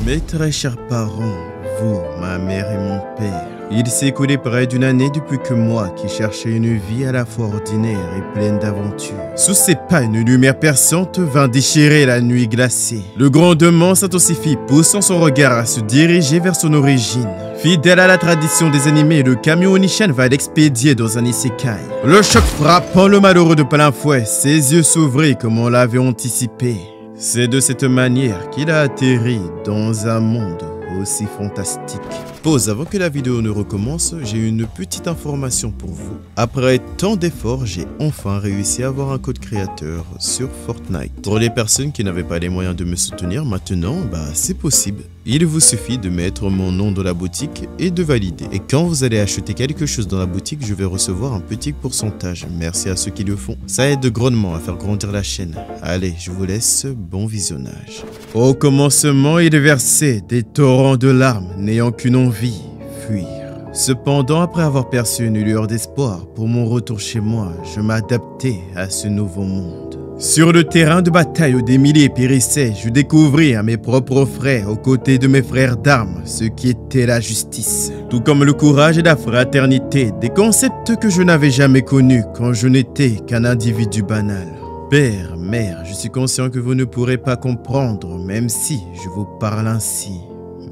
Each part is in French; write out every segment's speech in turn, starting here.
Mes très chers parents, vous, ma mère et mon père, il s'est écoulé près d'une année depuis que moi, qui cherchais une vie à la fois ordinaire et pleine d'aventures. Sous ses pas, une lumière perçante vint déchirer la nuit glacée. Le grondement s'intensifie, poussant son regard à se diriger vers son origine. Fidèle à la tradition des animés, le camion Onichan va l'expédier dans un isekai. Le choc frappant le malheureux de plein fouet, ses yeux s'ouvrirent comme on l'avait anticipé. C'est de cette manière qu'il a atterri dans un monde aussi fantastique. Pause, avant que la vidéo ne recommence, j'ai une petite information pour vous. Après tant d'efforts, j'ai enfin réussi à avoir un code créateur sur Fortnite. Pour les personnes qui n'avaient pas les moyens de me soutenir, maintenant, c'est possible. Il vous suffit de mettre mon nom dans la boutique et de valider. Et quand vous allez acheter quelque chose dans la boutique, je vais recevoir un petit pourcentage. Merci à ceux qui le font. Ça aide grandement à faire grandir la chaîne. Allez, je vous laisse, bon visionnage. Au commencement, il versait des torrents de larmes, n'ayant qu'une envie, fuir. Cependant, après avoir perçu une lueur d'espoir pour mon retour chez moi, je m'adaptais à ce nouveau monde. Sur le terrain de bataille où des milliers périssaient, je découvris à mes propres frais, aux côtés de mes frères d'armes, ce qui était la justice. Tout comme le courage et la fraternité, des concepts que je n'avais jamais connus quand je n'étais qu'un individu banal. Père, mère, je suis conscient que vous ne pourrez pas comprendre, même si je vous parle ainsi,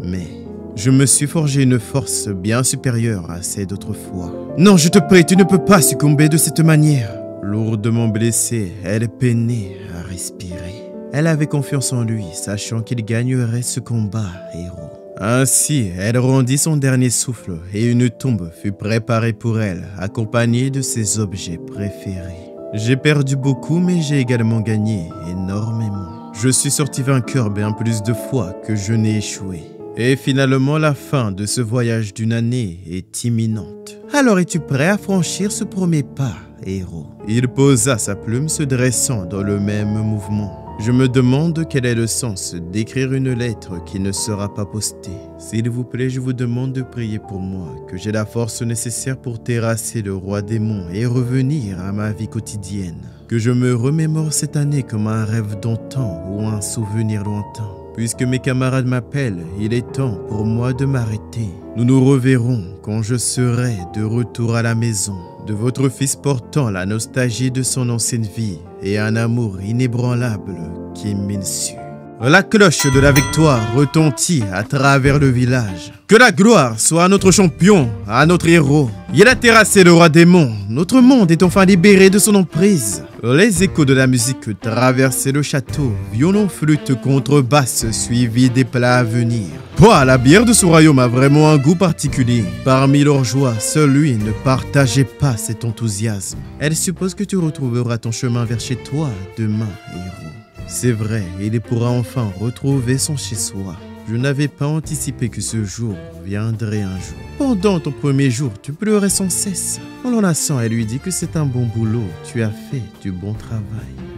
mais je me suis forgé une force bien supérieure à celle d'autrefois. Non, je te prie, tu ne peux pas succomber de cette manière. Lourdement blessée, elle peinait à respirer. Elle avait confiance en lui, sachant qu'il gagnerait ce combat, héros. Ainsi, elle rendit son dernier souffle et une tombe fut préparée pour elle, accompagnée de ses objets préférés. J'ai perdu beaucoup, mais j'ai également gagné énormément. Je suis sorti vainqueur bien plus de fois que je n'ai échoué. Et finalement, la fin de ce voyage d'une année est imminente. Alors, es-tu prêt à franchir ce premier pas, héros? Il posa sa plume, se dressant dans le même mouvement. Je me demande quel est le sens d'écrire une lettre qui ne sera pas postée. S'il vous plaît, je vous demande de prier pour moi, que j'ai la force nécessaire pour terrasser le roi démon et revenir à ma vie quotidienne. Que je me remémore cette année comme un rêve d'antan ou un souvenir lointain. Puisque mes camarades m'appellent, il est temps pour moi de m'arrêter. Nous nous reverrons quand je serai de retour à la maison. De votre fils portant la nostalgie de son ancienne vie et un amour inébranlable qui m'insulte. La cloche de la victoire retentit à travers le village. Que la gloire soit à notre champion, à notre héros. Il a terrassé le roi démon. Notre monde est enfin libéré de son emprise. Les échos de la musique traversaient le château. Violon, flûte, contrebasse, suivi des plats à venir. La bière de ce royaume a vraiment un goût particulier. Parmi leurs joies, seul lui ne partageait pas cet enthousiasme. Elle suppose que tu retrouveras ton chemin vers chez toi demain, héros. C'est vrai, il pourra enfin retrouver son chez-soi. Je n'avais pas anticipé que ce jour viendrait un jour. Pendant ton premier jour, tu pleurais sans cesse. En l'enlaçant, elle lui dit que c'est un bon boulot, tu as fait du bon travail.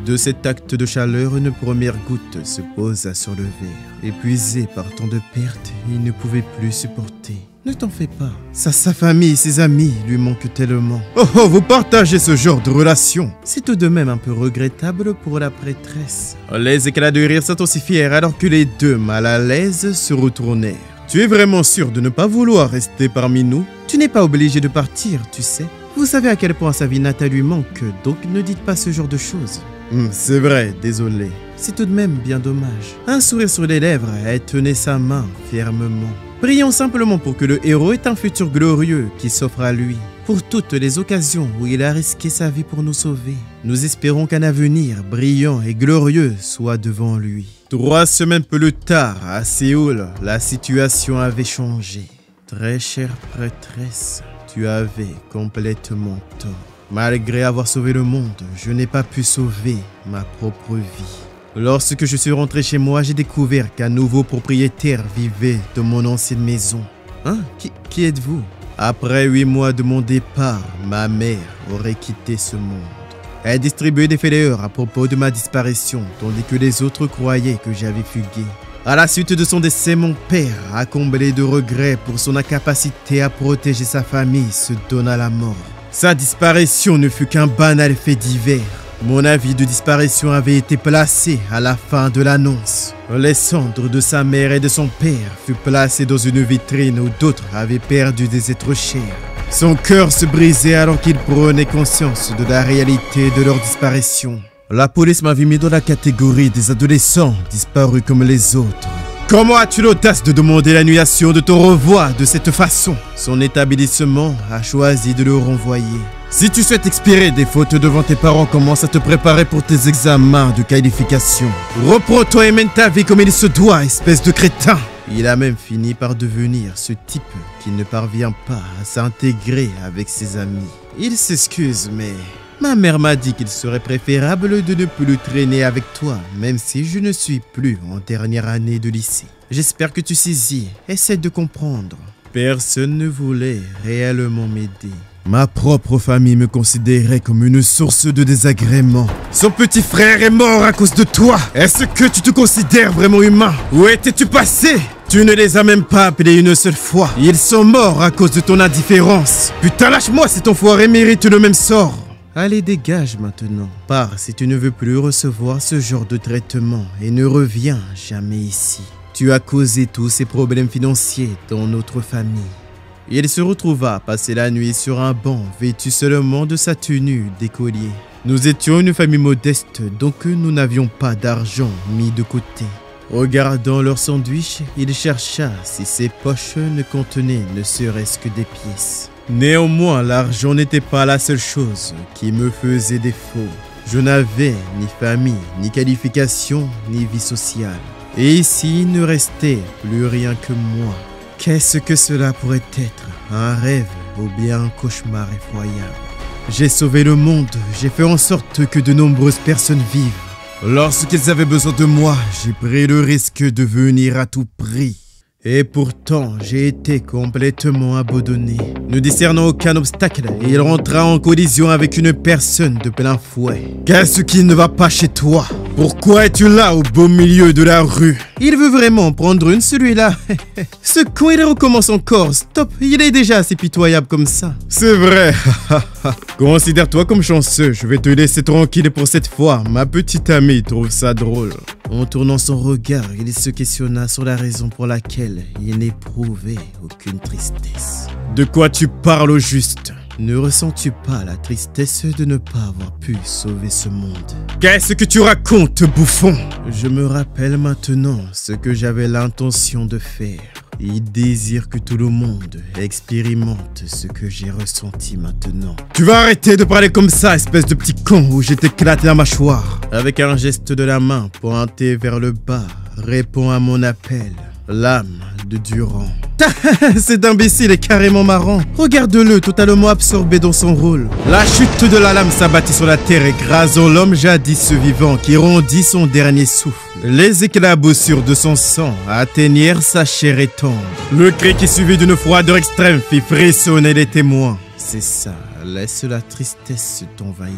De cet acte de chaleur, une première goutte se posa sur le verre. Épuisé par tant de pertes, il ne pouvait plus supporter. Ne t'en fais pas. Sa famille, ses amis lui manquent tellement. Oh, vous partagez ce genre de relation. C'est tout de même un peu regrettable pour la prêtresse. Les éclats de rire s'intensifièrent alors que les deux, mal à l'aise, se retournèrent. Tu es vraiment sûr de ne pas vouloir rester parmi nous? Tu n'es pas obligé de partir, tu sais. Vous savez à quel point sa vie natale lui manque, donc ne dites pas ce genre de choses. C'est vrai, désolé. C'est tout de même bien dommage. Un sourire sur les lèvres, elle tenait sa main fermement. Prions simplement pour que le héros ait un futur glorieux qui s'offre à lui. Pour toutes les occasions où il a risqué sa vie pour nous sauver. Nous espérons qu'un avenir brillant et glorieux soit devant lui. 3 semaines plus tard, à Séoul, la situation avait changé. Très chère prêtresse, tu avais complètement tort. Malgré avoir sauvé le monde, je n'ai pas pu sauver ma propre vie. Lorsque je suis rentré chez moi, j'ai découvert qu'un nouveau propriétaire vivait dans mon ancienne maison. Hein? Qui êtes-vous? Après 8 mois de mon départ, ma mère aurait quitté ce monde. Elle distribuait des flyers à propos de ma disparition, tandis que les autres croyaient que j'avais fugué. À la suite de son décès, mon père, comblé de regrets pour son incapacité à protéger sa famille, se donna la mort. Sa disparition ne fut qu'un banal fait divers. Mon avis de disparition avait été placé à la fin de l'annonce. Les cendres de sa mère et de son père furent placées dans une vitrine où d'autres avaient perdu des êtres chers. Son cœur se brisait alors qu'il prenait conscience de la réalité de leur disparition. La police m'avait mis dans la catégorie des adolescents disparus comme les autres. Comment as-tu l'audace de demander l'annulation de ton renvoi de cette façon? Son établissement a choisi de le renvoyer. Si tu souhaites expirer des fautes devant tes parents, commence à te préparer pour tes examens de qualification. Reprends-toi et mène ta vie comme il se doit, espèce de crétin. Il a même fini par devenir ce type qui ne parvient pas à s'intégrer avec ses amis. Il s'excuse, mais ma mère m'a dit qu'il serait préférable de ne plus le traîner avec toi, même si je ne suis plus en dernière année de lycée. J'espère que tu saisis, essaie de comprendre. Personne ne voulait réellement m'aider. Ma propre famille me considérait comme une source de désagrément. Son petit frère est mort à cause de toi. Est-ce que tu te considères vraiment humain? Où étais-tu passé? Tu ne les as même pas appelés une seule fois. Ils sont morts à cause de ton indifférence. Putain, lâche-moi, cet enfoiré mérite le même sort. Allez, dégage maintenant. Pars si tu ne veux plus recevoir ce genre de traitement et ne reviens jamais ici. Tu as causé tous ces problèmes financiers dans notre famille. Il se retrouva à passer la nuit sur un banc, vêtu seulement de sa tenue d'écolier. Nous étions une famille modeste, donc nous n'avions pas d'argent mis de côté. Regardant leur sandwich, il chercha si ses poches ne contenaient ne serait-ce que des pièces. Néanmoins, l'argent n'était pas la seule chose qui me faisait défaut. Je n'avais ni famille, ni qualification, ni vie sociale. Et ici, il ne restait plus rien que moi. Qu'est-ce que cela pourrait être? Un rêve ou bien un cauchemar effroyable? J'ai sauvé le monde, j'ai fait en sorte que de nombreuses personnes vivent. Lorsqu'ils avaient besoin de moi, j'ai pris le risque de venir à tout prix. Et pourtant, j'ai été complètement abandonné. Ne discernant aucun obstacle, il rentra en collision avec une personne de plein fouet. Qu'est-ce qui ne va pas chez toi? Pourquoi es-tu là au beau milieu de la rue? Il veut vraiment prendre une, celui-là. Ce con, il recommence encore. Stop, il est déjà assez pitoyable comme ça. C'est vrai. Considère-toi comme chanceux. Je vais te laisser tranquille pour cette fois. Ma petite amie trouve ça drôle. En tournant son regard, il se questionna sur la raison pour laquelle il n'éprouvait aucune tristesse. De quoi tu parles au juste? Ne ressens-tu pas la tristesse de ne pas avoir pu sauver ce monde? Qu'est-ce que tu racontes, bouffon? Je me rappelle maintenant ce que j'avais l'intention de faire. Il désire que tout le monde expérimente ce que j'ai ressenti maintenant. Tu vas arrêter de parler comme ça, espèce de petit con, ou je t'éclate la mâchoire. Avec un geste de la main pointé vers le bas, réponds à mon appel. L'âme de Durand. Cet imbécile est carrément marrant. Regarde-le, totalement absorbé dans son rôle. La chute de la lame s'abattit sur la terre, écrasant l'homme jadis vivant qui rendit son dernier souffle. Les éclaboussures de son sang atteignirent sa chair et tendre. Le cri qui suivit d'une froideur extrême fit frissonner les témoins. C'est ça, laisse la tristesse t'envahir.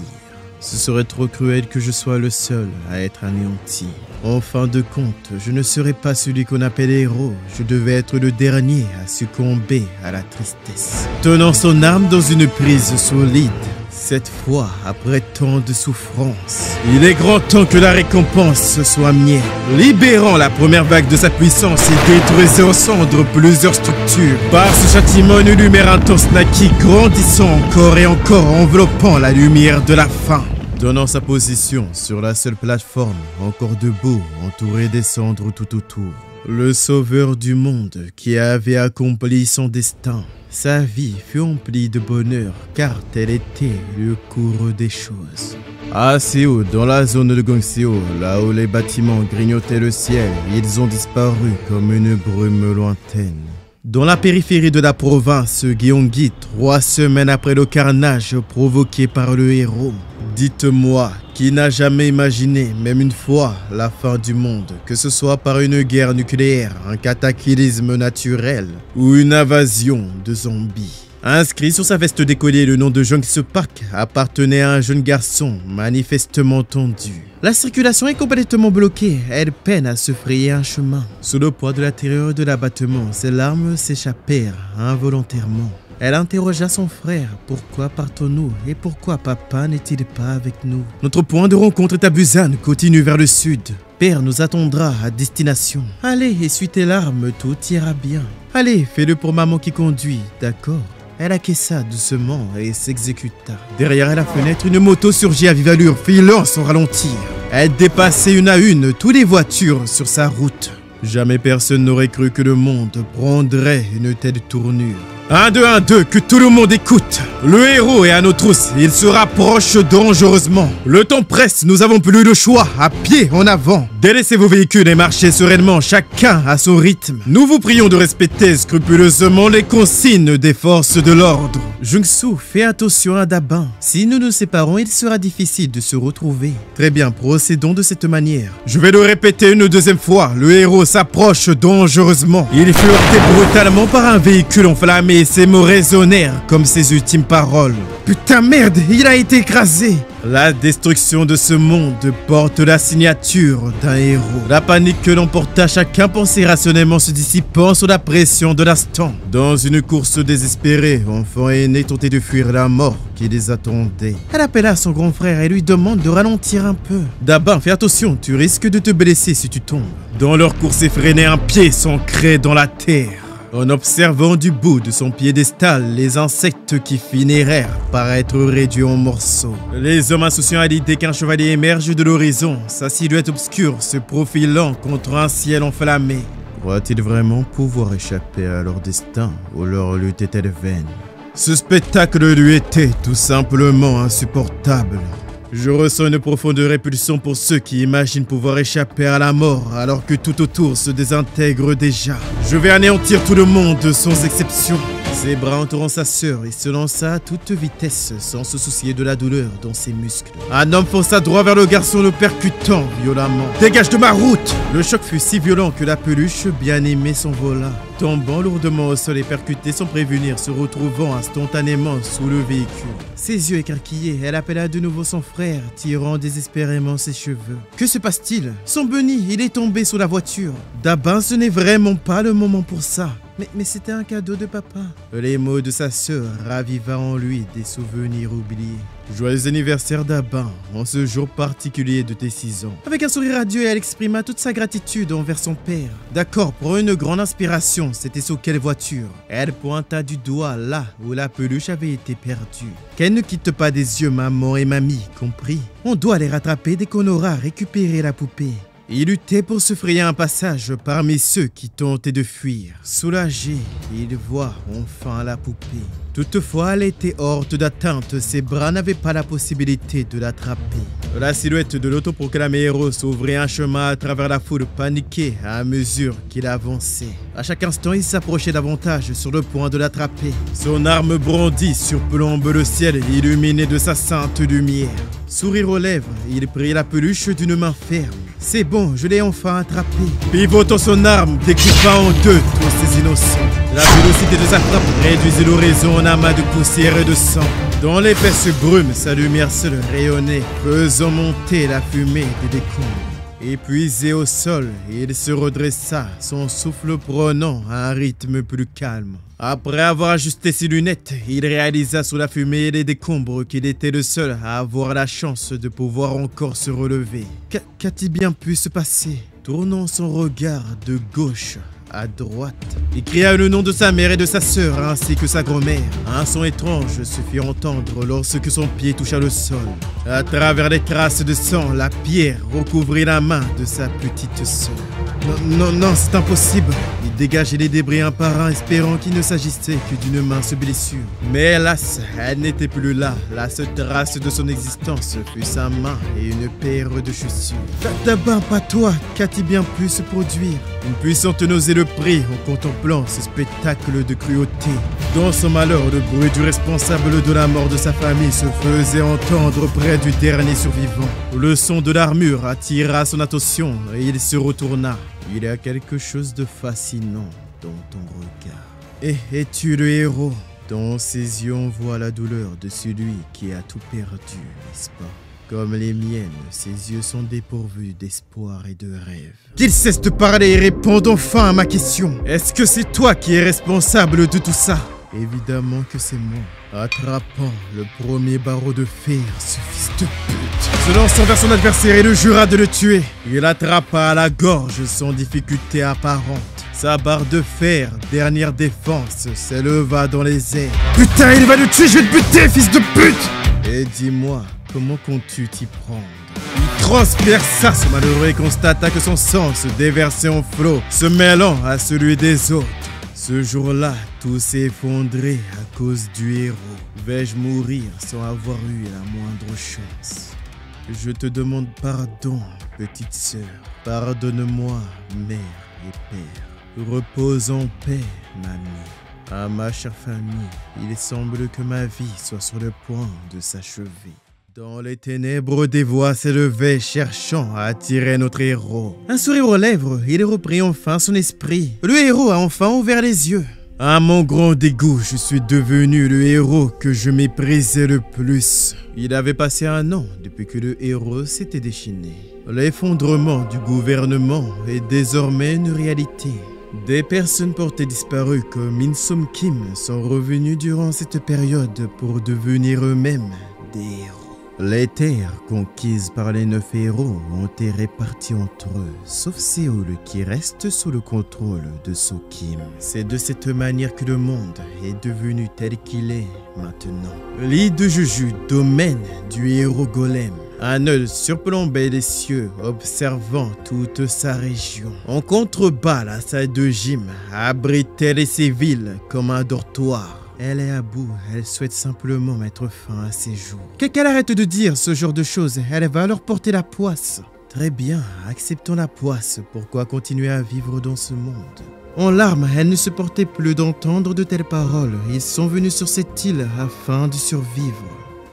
Ce serait trop cruel que je sois le seul à être anéanti. En fin de compte, je ne serais pas celui qu'on appelle héros. Je devais être le dernier à succomber à la tristesse. Tenant son arme dans une prise solide, cette fois après tant de souffrance, il est grand temps que la récompense soit mienne. Libérant la première vague de sa puissance, il détruisait en cendres plusieurs structures. Par ce châtiment, une lumière intense naquit, grandissant encore et encore, enveloppant la lumière de la fin. Donnant sa position sur la seule plateforme, encore debout, entouré des cendres tout autour. Le sauveur du monde qui avait accompli son destin. Sa vie fut emplie de bonheur car tel était le cours des choses. Assez haut dans la zone de Gongseo, là où les bâtiments grignotaient le ciel, ils ont disparu comme une brume lointaine. Dans la périphérie de la province Gyeonggi, 3 semaines après le carnage provoqué par le héros, dites-moi, qui n'a jamais imaginé, même une fois, la fin du monde, que ce soit par une guerre nucléaire, un cataclysme naturel ou une invasion de zombies? Inscrit sur sa veste d'écolier, le nom de Jong-se Park appartenait à un jeune garçon manifestement tendu. La circulation est complètement bloquée, elle peine à se frayer un chemin. Sous le poids de la terreur de l'abattement, ses larmes s'échappèrent involontairement. Elle interrogea son frère. Pourquoi partons-nous et pourquoi papa n'est-il pas avec nous? Notre point de rencontre est à Busan, continue vers le sud. Père nous attendra à destination. Allez, essuie tes larmes, tout ira bien. Allez, fais-le pour maman qui conduit, d'accord? Elle acquiesça doucement et s'exécuta. Derrière la fenêtre, une moto surgit à vive allure, filant sans ralentir. Elle dépassait une à une toutes les voitures sur sa route. Jamais personne n'aurait cru que le monde prendrait une telle tournure. 1, 2, 1, 2, que tout le monde écoute. Le héros est à nos trousses, il se rapproche dangereusement. Le temps presse, nous avons plus de choix, à pied en avant. Délaissez vos véhicules et marchez sereinement, chacun à son rythme. Nous vous prions de respecter scrupuleusement les consignes des forces de l'ordre. Jung-soo, fais attention à Da-bin. Si nous nous séparons, il sera difficile de se retrouver. Très bien, procédons de cette manière. Je vais le répéter une deuxième fois, le héros s'approche dangereusement. Il fut heurté brutalement par un véhicule enflammé. Et ces mots résonnèrent comme ses ultimes paroles. Putain merde, il a été écrasé. La destruction de ce monde porte la signature d'un héros. La panique que l'emporta, chacun pensait rationnellement se dissipant sous la pression de l'instant. Dans une course désespérée, enfant aîné tentait de fuir la mort qui les attendait. Elle appela son grand frère et lui demande de ralentir un peu. Da-bin, fais attention, tu risques de te blesser si tu tombes. Dans leur course effrénée, un pied s'ancrait dans la terre. En observant du bout de son piédestal les insectes qui finirèrent par être réduits en morceaux. Les hommes insouciants à l'idée qu'un chevalier émerge de l'horizon, sa silhouette obscure se profilant contre un ciel enflammé. Croient-ils vraiment pouvoir échapper à leur destin ou leur lutte est-elle vaine? Ce spectacle lui était tout simplement insupportable. Je ressens une profonde répulsion pour ceux qui imaginent pouvoir échapper à la mort alors que tout autour se désintègre déjà. Je vais anéantir tout le monde sans exception. Ses bras entourant sa sœur, il se lança à toute vitesse sans se soucier de la douleur dans ses muscles. Un homme fonça droit vers le garçon le percutant violemment. « Dégage de ma route !» Le choc fut si violent que la peluche bien-aimée s'envola. Tombant lourdement au sol et percuté sans prévenir, se retrouvant instantanément sous le véhicule. Ses yeux écarquillés, elle appela de nouveau son frère, tirant désespérément ses cheveux. Que se passe-t-il? Son Bunny, il est tombé sous la voiture. Da-bin, ce n'est vraiment pas le moment pour ça. Mais c'était un cadeau de papa. Les mots de sa sœur raviva en lui des souvenirs oubliés. Joyeux anniversaire Da-bin, en ce jour particulier de tes 6 ans. Avec un sourire radieux, elle exprima toute sa gratitude envers son père. D'accord, pour une grande inspiration, c'était sur quelle voiture? Elle pointa du doigt là où la peluche avait été perdue. Qu'elle ne quitte pas des yeux maman et mamie, compris? On doit les rattraper dès qu'on aura récupéré la poupée. Il luttait pour se frayer un passage parmi ceux qui tentaient de fuir. Soulagé, il voit enfin la poupée. Toutefois, elle était hors d'atteinte, ses bras n'avaient pas la possibilité de l'attraper. La silhouette de l'autoproclamé héros s'ouvrait un chemin à travers la foule paniquée à mesure qu'il avançait. À chaque instant, il s'approchait davantage sur le point de l'attraper. Son arme brandie surplombe le ciel illuminé de sa sainte lumière. Sourire aux lèvres, il prit la peluche d'une main ferme. C'est bon, je l'ai enfin attrapé. Pivotant son arme, découpa en deux tous ces innocents. La vélocité de sa frappe réduisit l'horizon en amas de poussière et de sang. Dans l'épaisse brume, sa lumière seule rayonnait, faisant monter la fumée des décombres. Épuisé au sol, il se redressa, son souffle prenant un rythme plus calme. Après avoir ajusté ses lunettes, il réalisa sous la fumée et les décombres qu'il était le seul à avoir la chance de pouvoir encore se relever. Qu'a-t-il bien pu se passer? Tournant son regard de gauche à droite, il cria le nom de sa mère et de sa sœur ainsi que sa grand-mère. Un son étrange se fit entendre lorsque son pied toucha le sol. À travers les traces de sang, la pierre recouvrit la main de sa petite sœur. Non, c'est impossible. Il dégageait les débris un par un, espérant qu'il ne s'agissait que d'une mince blessure. Mais hélas, elle n'était plus là. La seule trace de son existence fut sa main et une paire de chaussures. Da-bin, pas toi, qu'a-t-il bien pu se produire? Une puissante nausée le prit en contemplant ce spectacle de cruauté. Dans son malheur, le bruit du responsable de la mort de sa famille se faisait entendre près du dernier survivant. Le son de l'armure attira son attention et il se retourna. Il y a quelque chose de fascinant dans ton regard. Et es-tu le héros? Dans ses yeux, on voit la douleur de celui qui a tout perdu, n'est-ce pas? Comme les miennes, ses yeux sont dépourvus d'espoir et de rêve. Qu'il cesse de parler et réponde enfin à ma question. Est-ce que c'est toi qui es responsable de tout ça? Évidemment que c'est moi. Attrapant le premier barreau de fer, ce fils de pute. Se lançant vers son adversaire et le jura de le tuer. Il attrapa à la gorge sans difficulté apparente. Sa barre de fer, dernière défense, s'éleva dans les airs. Putain, il va nous tuer, je vais te buter, fils de pute! Et dis-moi, comment comptes-tu t'y prendre? Il transperça ce malheureux et constata que son sang se déversait en flot, se mêlant à celui des autres. Ce jour-là, tout s'est effondré à cause du héros. Vais-je mourir sans avoir eu la moindre chance? Je te demande pardon, petite sœur. Pardonne-moi, mère et père. Repose en paix, mamie. À ma chère famille, il semble que ma vie soit sur le point de s'achever. Dans les ténèbres, des voix s'élevaient cherchant à attirer notre héros. Un sourire aux lèvres, il reprit enfin son esprit. Le héros a enfin ouvert les yeux. À mon grand dégoût, je suis devenu le héros que je méprisais le plus. Il avait passé 1 an depuis que le héros s'était déchaîné. L'effondrement du gouvernement est désormais une réalité. Des personnes portées disparues comme Min Sum Kim sont revenues durant cette période pour devenir eux-mêmes des héros. Les terres conquises par les 9 héros ont été réparties entre eux, sauf Séoul qui reste sous le contrôle de Sokim. C'est de cette manière que le monde est devenu tel qu'il est maintenant. L'île de Juju, domaine du héros golem. Un œil surplombait les cieux, observant toute sa région. En contrebas, la salle de gym abritait les civils comme un dortoir. Elle est à bout, elle souhaite simplement mettre fin à ses jours. Qu'elle arrête de dire ce genre de choses, elle va leur porter la poisse. Très bien, acceptons la poisse, pourquoi continuer à vivre dans ce monde? En larmes, elle ne se portait plus d'entendre de telles paroles. Ils sont venus sur cette île afin de survivre.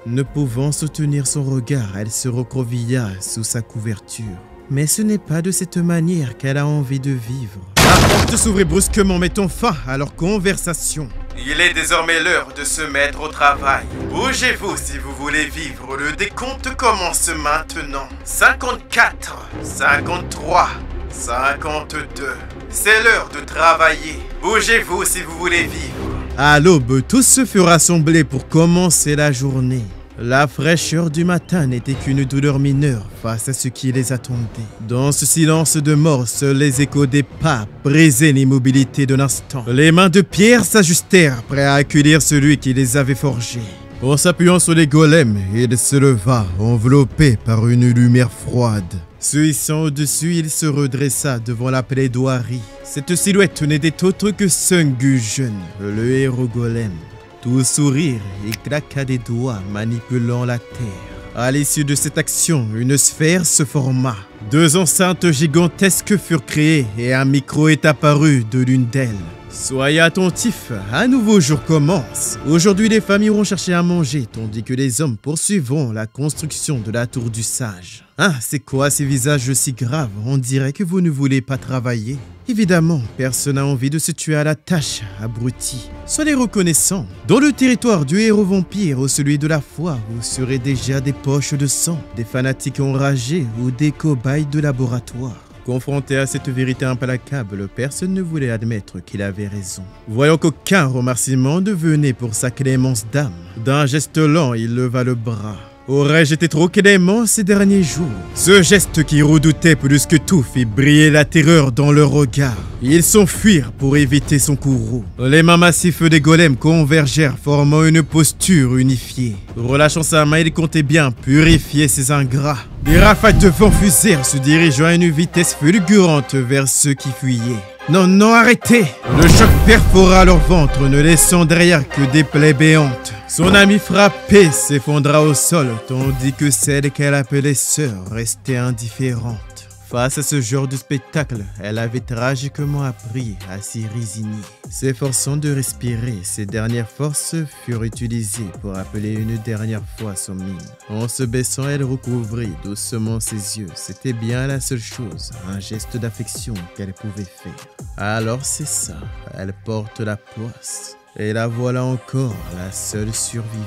Ne pouvant soutenir son regard, elle se recroquevilla sous sa couverture. Mais ce n'est pas de cette manière qu'elle a envie de vivre. La porte s'ouvrit brusquement, mettant fin à leur conversation. Il est désormais l'heure de se mettre au travail. Bougez-vous si vous voulez vivre. Le décompte commence maintenant. 54, 53, 52. C'est l'heure de travailler. Bougez-vous si vous voulez vivre. À l'aube, tous se furent rassemblés pour commencer la journée. La fraîcheur du matin n'était qu'une douleur mineure face à ce qui les attendait. Dans ce silence de mort, seuls les échos des pas brisaient l'immobilité d'un instant. Les mains de Pierre s'ajustèrent, prêts à accueillir celui qui les avait forgés. En s'appuyant sur les golems, il se leva, enveloppé par une lumière froide. Se hissant au-dessus, il se redressa devant la plaidoirie. Cette silhouette n'était autre que Sungu jeune, le héros golem. Tout sourire, il claqua des doigts manipulant la terre. À l'issue de cette action, une sphère se forma. 2 enceintes gigantesques furent créées et un micro est apparu de l'une d'elles. Soyez attentifs, un nouveau jour commence. Aujourd'hui, les femmes iront chercher à manger, tandis que les hommes poursuivront la construction de la tour du sage. Ah, c'est quoi ces visages si graves? On dirait que vous ne voulez pas travailler. Évidemment, personne n'a envie de se tuer à la tâche, abruti. Soyez reconnaissants. Dans le territoire du héros vampire ou celui de la foi, vous serez déjà des poches de sang, des fanatiques enragés ou des cobayes de laboratoire. Confronté à cette vérité implacable, personne ne voulait admettre qu'il avait raison. Voyant qu'aucun remerciement ne venait pour sa clémence d'âme, d'un geste lent, il leva le bras. Aurais-je été trop clément ces derniers jours? Ce geste qui redoutait plus que tout fit briller la terreur dans leur regard. Ils s'enfuirent pour éviter son courroux. Les mains massifs des golems convergèrent, formant une posture unifiée. Relâchant sa main, il comptait bien purifier ses ingrats. Des rafales de vent fusèrent, se dirigeant à une vitesse fulgurante vers ceux qui fuyaient. Non, non, arrêtez! Le choc perfora leur ventre, ne laissant derrière que des plaies béantes. Son ami frappé s'effondra au sol, tandis que celle qu'elle appelait sœur restait indifférente. Face à ce genre de spectacle, elle avait tragiquement appris à s'y résigner. S'efforçant de respirer, ses dernières forces furent utilisées pour appeler une dernière fois son mine. En se baissant, elle recouvrit doucement ses yeux. C'était bien la seule chose, un geste d'affection qu'elle pouvait faire. Alors c'est ça, elle porte la poisse. Et la voilà encore, la seule survivante.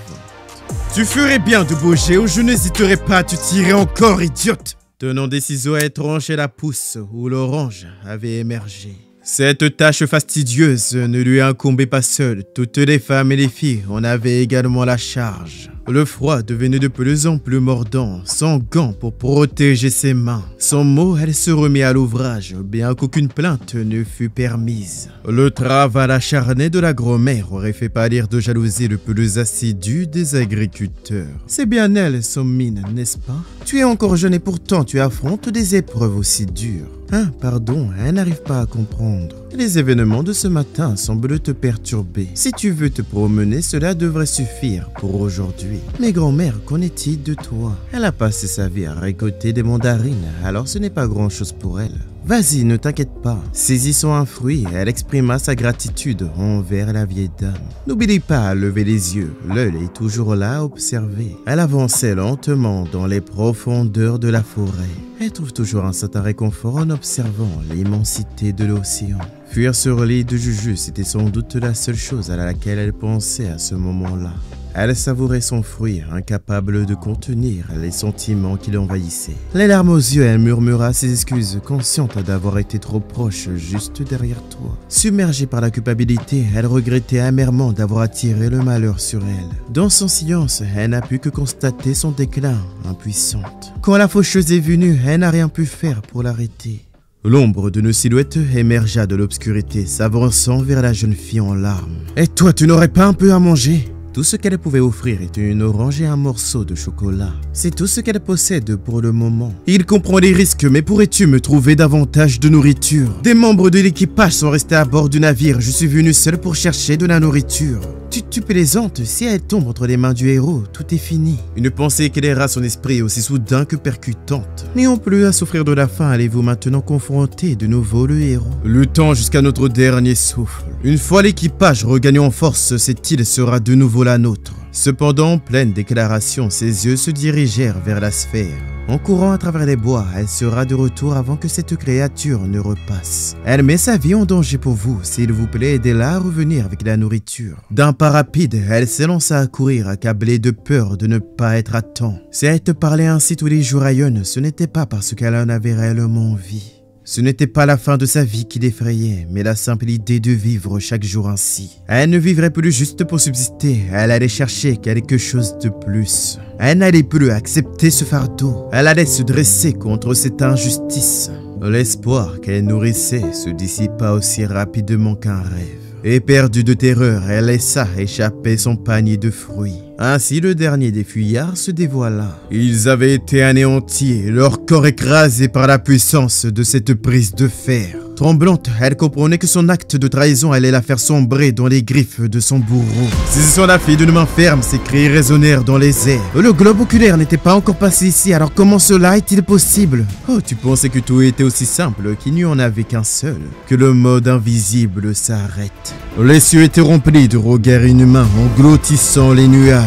Tu ferais bien de bouger ou je n'hésiterai pas à te tirer encore, idiote! Tenant des ciseaux, elle tranchait la pousse où l'orange avait émergé. Cette tâche fastidieuse ne lui incombait pas seule. Toutes les femmes et les filles en avaient également la charge. Le froid devenait de plus en plus mordant, sans gants pour protéger ses mains. Sans mots, elle se remet à l'ouvrage, bien qu'aucune plainte ne fût permise. Le travail acharné de la grand-mère aurait fait pâlir de jalousie le plus assidu des agriculteurs. C'est bien elle, son mine, n'est-ce pas? Tu es encore jeune et pourtant tu affrontes des épreuves aussi dures. Pardon, elle n'arrive pas à comprendre. Les événements de ce matin semblent te perturber. Si tu veux te promener, cela devrait suffire pour aujourd'hui. Mais grand-mère, qu'en est-il de toi? Elle a passé sa vie à récolter des mandarines, alors ce n'est pas grand-chose pour elle. Vas-y, ne t'inquiète pas. Saisissant un fruit, elle exprima sa gratitude envers la vieille dame. N'oublie pas à lever les yeux, l'œil est toujours là à observer. Elle avançait lentement dans les profondeurs de la forêt. Elle trouve toujours un certain réconfort en observant l'immensité de l'océan. Fuir sur l'île de Juju, c'était sans doute la seule chose à laquelle elle pensait à ce moment-là. Elle savourait son fruit, incapable de contenir les sentiments qui l'envahissaient. Les larmes aux yeux, elle murmura ses excuses, consciente d'avoir été trop proche, juste derrière toi. Submergée par la culpabilité, elle regrettait amèrement d'avoir attiré le malheur sur elle. Dans son silence, elle n'a pu que constater son déclin, impuissante. Quand la faucheuse est venue, elle n'a rien pu faire pour l'arrêter. L'ombre d'une silhouette émergea de l'obscurité, s'avançant vers la jeune fille en larmes. « Et toi, tu n'aurais pas un peu à manger ?» Tout ce qu'elle pouvait offrir était une orange et un morceau de chocolat. C'est tout ce qu'elle possède pour le moment. Il comprend les risques, mais pourrais-tu me trouver davantage de nourriture? Des membres de l'équipage sont restés à bord du navire. Je suis venu seul pour chercher de la nourriture. Tu plaisantes, si elle tombe entre les mains du héros, tout est fini. Une pensée éclaira son esprit aussi soudain que percutante. N'ayant plus à souffrir de la faim, allez-vous maintenant confronter de nouveau le héros? Luttant jusqu'à notre dernier souffle. Une fois l'équipage regagné en force, cette île sera de nouveau la nôtre. Cependant, en pleine déclaration, ses yeux se dirigèrent vers la sphère. En courant à travers les bois, elle sera de retour avant que cette créature ne repasse. Elle met sa vie en danger pour vous. S'il vous plaît, aidez-la à revenir avec la nourriture. D'un pas rapide, elle s'élança à courir, accablée de peur de ne pas être à temps. Si elle te parlait ainsi tous les jours à Yonne, ce n'était pas parce qu'elle en avait réellement envie. Ce n'était pas la fin de sa vie qui l'effrayait, mais la simple idée de vivre chaque jour ainsi. Elle ne vivrait plus juste pour subsister, elle allait chercher quelque chose de plus. Elle n'allait plus accepter ce fardeau, elle allait se dresser contre cette injustice. L'espoir qu'elle nourrissait se dissipa aussi rapidement qu'un rêve. Éperdue de terreur, elle laissa échapper son panier de fruits. Ainsi, le dernier des fuyards se dévoila. Ils avaient été anéantis, leur corps écrasé par la puissance de cette prise de fer. Tremblante, elle comprenait que son acte de trahison allait la faire sombrer dans les griffes de son bourreau. Saisissant la fille d'une main ferme, ses cris résonnèrent dans les airs. Le globe oculaire n'était pas encore passé ici, alors comment cela est-il possible? Oh, tu pensais que tout était aussi simple, qu'il n'y en avait qu'un seul, que le mode invisible s'arrête. Les cieux étaient remplis de regards inhumains, engloutissant les nuages.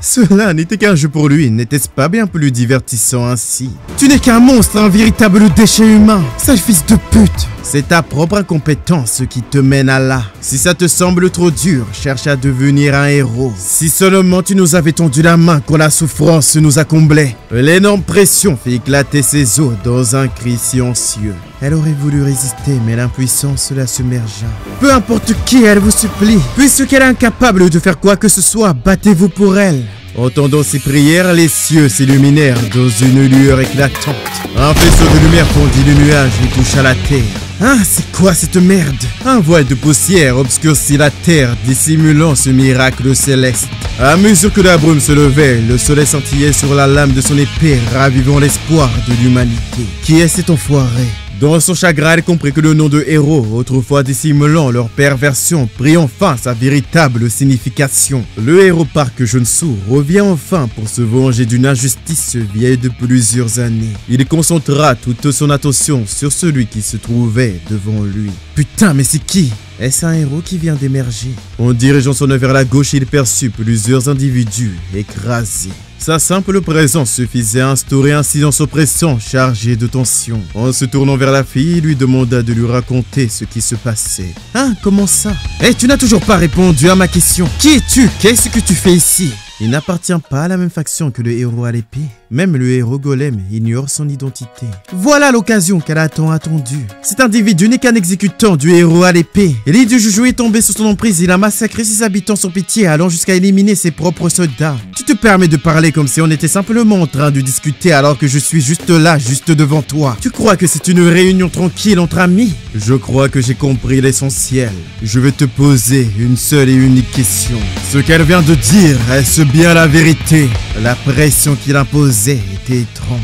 Cela n'était qu'un jeu pour lui, n'était-ce pas bien plus divertissant ainsi? Tu n'es qu'un monstre, un véritable déchet humain, sale fils de pute! C'est ta propre incompétence qui te mène à là. Si ça te semble trop dur, cherche à devenir un héros. Si seulement tu nous avais tendu la main quand la souffrance nous accomblait. L'énorme pression fit éclater ses os dans un cri silencieux. Elle aurait voulu résister, mais l'impuissance la submergea. Peu importe qui, elle vous supplie. Puisqu'elle est incapable de faire quoi que ce soit, battez-vous pour elle. Entendant ses prières, les cieux s'illuminèrent dans une lueur éclatante. Un faisceau de lumière fondit le nuage et toucha la terre. Ah, c'est quoi cette merde? Un voile de poussière obscurcit la terre, dissimulant ce miracle céleste. À mesure que la brume se levait, le soleil scintillait sur la lame de son épée, ravivant l'espoir de l'humanité. Qui est cet enfoiré? Dans son chagrin, elle comprit que le nom de héros, autrefois dissimulant leur perversion, prit enfin sa véritable signification. Le héros Park Junsu revient enfin pour se venger d'une injustice vieille de plusieurs années. Il concentra toute son attention sur celui qui se trouvait devant lui. Putain, mais c'est qui? Est-ce un héros qui vient d'émerger? En dirigeant son œil vers la gauche, il perçut plusieurs individus écrasés. Sa simple présence suffisait à instaurer un silence oppressant chargé de tension. En se tournant vers la fille, il lui demanda de lui raconter ce qui se passait. Hein, comment ça? Tu n'as toujours pas répondu à ma question. Qui es-tu? Qu'est-ce que tu fais ici? Il n'appartient pas à la même faction que le héros à l'épée. Même le héros golem ignore son identité. Voilà l'occasion qu'elle a tant attendue. Cet individu n'est qu'un exécutant du héros à l'épée. L'île du Juju est tombée sous son emprise. Il a massacré ses habitants sans pitié, allant jusqu'à éliminer ses propres soldats. Tu te permets de parler comme si on était simplement en train de discuter alors que je suis juste là, juste devant toi. Tu crois que c'est une réunion tranquille entre amis? Je crois que j'ai compris l'essentiel. Je vais te poser une seule et unique question. Ce qu'elle vient de dire, est-ce bien la vérité? La pression qu'il imposait était étrange,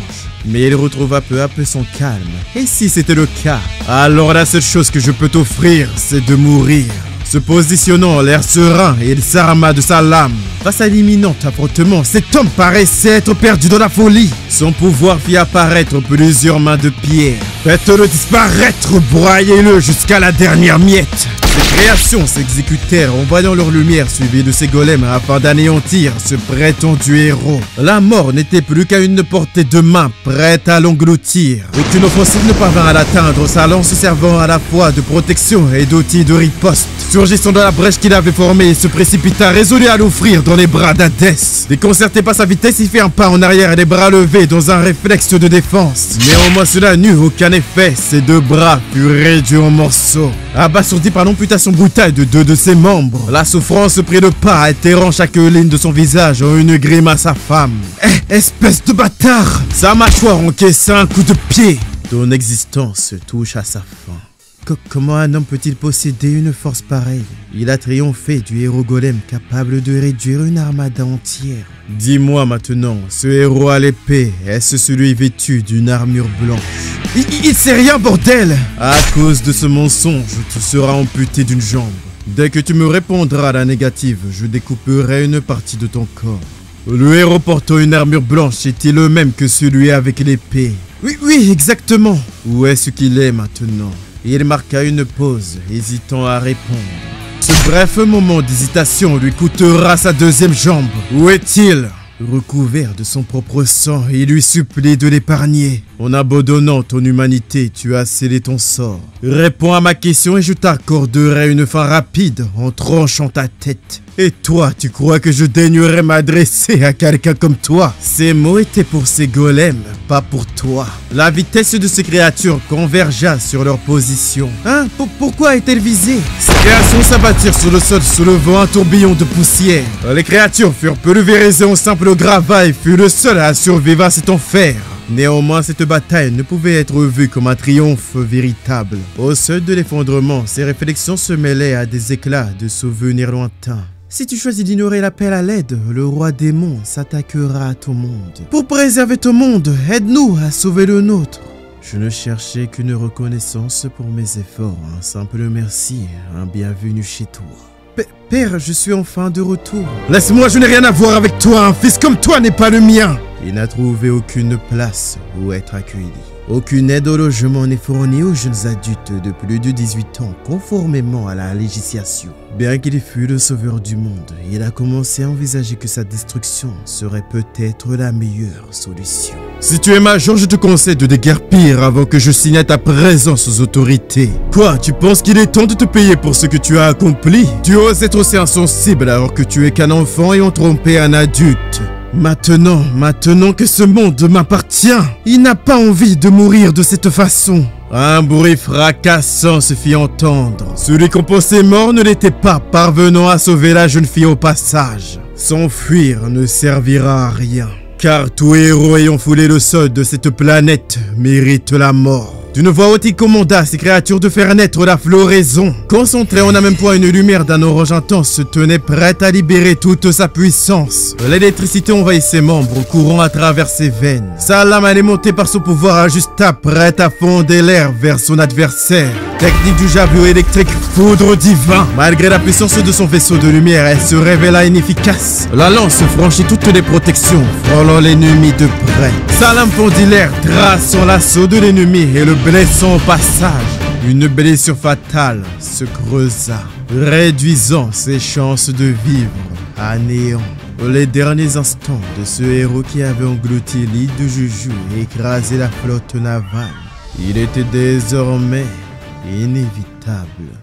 mais il retrouva peu à peu son calme. Et si c'était le cas, alors la seule chose que je peux t'offrir, c'est de mourir. Se positionnant, l'air serein, il s'arma de sa lame. Face à l'imminent affrontement, cet homme paraissait être perdu dans la folie. Son pouvoir fit apparaître plusieurs mains de pierre. Faites-le disparaître, broyez-le jusqu'à la dernière miette. Ces créations s'exécutèrent en voyant leur lumière suivie de ces golems afin d'anéantir ce prétendu héros. La mort n'était plus qu'à une portée de main, prête à l'engloutir. Aucune offensive ne parvint à l'atteindre, sa lance servant à la fois de protection et d'outil de riposte. Surgissant dans la brèche qu'il avait formée, il se précipita résolu à l'offrir dans les bras d'Hadès. Déconcerté par sa vitesse, il fit un pas en arrière et les bras levés dans un réflexe de défense. Néanmoins, cela n'eut aucun effet. Ses deux bras furent réduits en morceaux. Abasourdi par l'amputation brutale de deux de ses membres, la souffrance prit le pas, altérant chaque ligne de son visage en une grimace infâme. Espèce de bâtard! Sa mâchoire encaissa un coup de pied. Ton existence touche à sa fin. Comment un homme peut-il posséder une force pareille? Il a triomphé du héros golem capable de réduire une armada entière. Dis-moi maintenant, ce héros à l'épée, est-ce celui vêtu d'une armure blanche? Il sait rien, bordel! À cause de ce mensonge, tu seras amputé d'une jambe. Dès que tu me répondras à la négative, je découperai une partie de ton corps. Le héros portant une armure blanche est-il le même que celui avec l'épée? Oui, exactement. Où est-ce qu'il est maintenant? Il marqua une pause, hésitant à répondre. Ce bref moment d'hésitation lui coûtera sa deuxième jambe. Où est-il? Recouvert de son propre sang, il lui supplie de l'épargner. En abandonnant ton humanité, tu as scellé ton sort. Réponds à ma question et je t'accorderai une fin rapide en tranchant ta tête. Et toi, tu crois que je daignerais m'adresser à quelqu'un comme toi? Ces mots étaient pour ces golems, pas pour toi. La vitesse de ces créatures convergea sur leur position. Pourquoi est-elle visée? Ces créations s'abattirent sur le sol soulevant un tourbillon de poussière. Les créatures furent pulvérisées en simple gravat et furent le seul à survivre à cet enfer. Néanmoins, cette bataille ne pouvait être vue comme un triomphe véritable. Au seuil de l'effondrement, ses réflexions se mêlaient à des éclats de souvenirs lointains. Si tu choisis d'ignorer l'appel à l'aide, le roi démon s'attaquera à ton monde. Pour préserver ton monde, aide-nous à sauver le nôtre. Je ne cherchais qu'une reconnaissance pour mes efforts, un simple merci, un bienvenue chez toi. Père, je suis enfin de retour. Laisse-moi, je n'ai rien à voir avec toi, un fils comme toi n'est pas le mien. Il n'a trouvé aucune place où être accueilli. Aucune aide au logement n'est fournie aux jeunes adultes de plus de 18 ans, conformément à la législation. Bien qu'il fût le sauveur du monde, il a commencé à envisager que sa destruction serait peut-être la meilleure solution. Si tu es major, je te conseille de déguerpir avant que je signe ta présence aux autorités. Quoi, tu penses qu'il est temps de te payer pour ce que tu as accompli? Tu oses être aussi insensible alors que tu es qu'un enfant ayant trompé un adulte. Maintenant que ce monde m'appartient, il n'a pas envie de mourir de cette façon. Un bruit fracassant se fit entendre. Celui qu'on pensait mort ne l'était pas, parvenant à sauver la jeune fille au passage. S'enfuir ne servira à rien, car tout héros ayant foulé le sol de cette planète mérite la mort. D'une voix haute, il commanda à ces créatures de faire naître la floraison. Concentrée en un même point, une lumière d'un orange intense se tenait prête à libérer toute sa puissance. L'électricité envahit ses membres, courant à travers ses veines. Sa lame alimentée par son pouvoir ajusta, prête à fonder l'air vers son adversaire. Technique du javelot électrique, foudre divin. Malgré la puissance de son vaisseau de lumière, elle se révéla inefficace. La lance franchit toutes les protections, frôlant l'ennemi de près. Sa lame fondit l'air, traçant l'assaut de l'ennemi et le blessant au passage. Une blessure fatale se creusa, réduisant ses chances de vivre à néant. Les derniers instants de ce héros qui avait englouti l'île de Juju et écrasé la flotte navale. Il était désormais inévitable.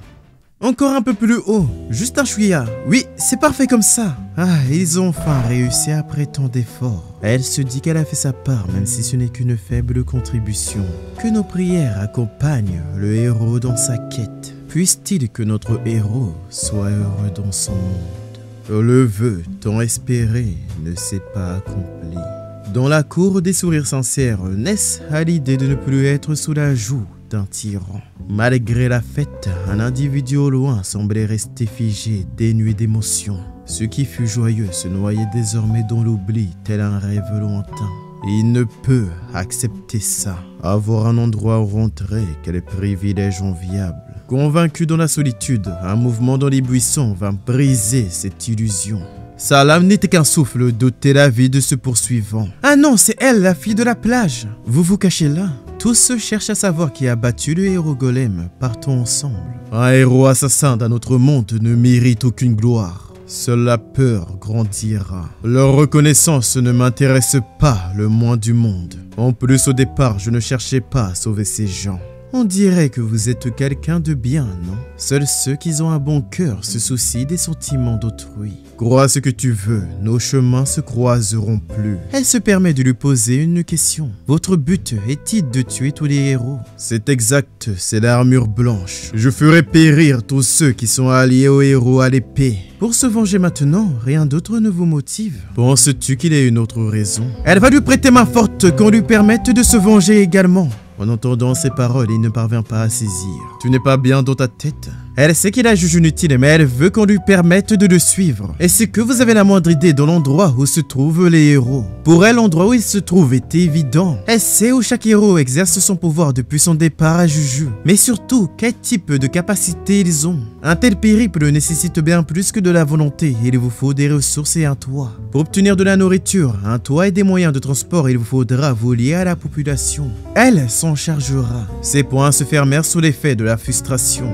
Encore un peu plus haut, juste un chouïa. Oui, c'est parfait comme ça. Ah, ils ont enfin réussi après tant d'efforts. Elle se dit qu'elle a fait sa part, même si ce n'est qu'une faible contribution. Que nos prières accompagnent le héros dans sa quête. Puisse-t-il que notre héros soit heureux dans son monde. Le vœu tant espéré ne s'est pas accompli. Dans la cour des sourires sincères, Ness a l'idée de ne plus être sous la joue d'un tyran. Malgré la fête, un individu au loin semblait rester figé, dénué d'émotion. Ce qui fut joyeux se noyait désormais dans l'oubli, tel un rêve lointain. Et il ne peut accepter ça. Avoir un endroit où rentrer, quel privilège enviable. Convaincu dans la solitude, un mouvement dans les buissons va briser cette illusion. Sa lame n'était qu'un souffle d'ôter la vie de ce poursuivant. Ah non, c'est elle, la fille de la plage. Vous vous cachez là. Tous cherchent à savoir qui a battu le héros golem. Partons ensemble. Un héros assassin d'un autre monde ne mérite aucune gloire. Seule la peur grandira. Leur reconnaissance ne m'intéresse pas le moins du monde. En plus, au départ, je ne cherchais pas à sauver ces gens. On dirait que vous êtes quelqu'un de bien, non? Seuls ceux qui ont un bon cœur se soucient des sentiments d'autrui. Crois ce que tu veux, nos chemins se croiseront plus. Elle se permet de lui poser une question. Votre but est-il de tuer tous les héros? C'est exact, c'est l'armure blanche. Je ferai périr tous ceux qui sont alliés aux héros à l'épée. Pour se venger maintenant, rien d'autre ne vous motive. Penses-tu qu'il y a une autre raison? Elle va lui prêter main forte qu'on lui permette de se venger également. En entendant ces paroles, il ne parvient pas à saisir. Tu n'es pas bien dans ta tête? Elle sait qu'il la juge inutile, mais elle veut qu'on lui permette de le suivre. Est-ce que vous avez la moindre idée de l'endroit où se trouvent les héros? Pour elle, l'endroit où ils se trouvent est évident. Elle sait où chaque héros exerce son pouvoir depuis son départ à Juju. Mais surtout, quel type de capacité ils ont. Un tel périple nécessite bien plus que de la volonté. Il vous faut des ressources et un toit. Pour obtenir de la nourriture, un toit et des moyens de transport, il vous faudra vous lier à la population. Elle s'en chargera. Ses poings se fermèrent sous l'effet de la frustration.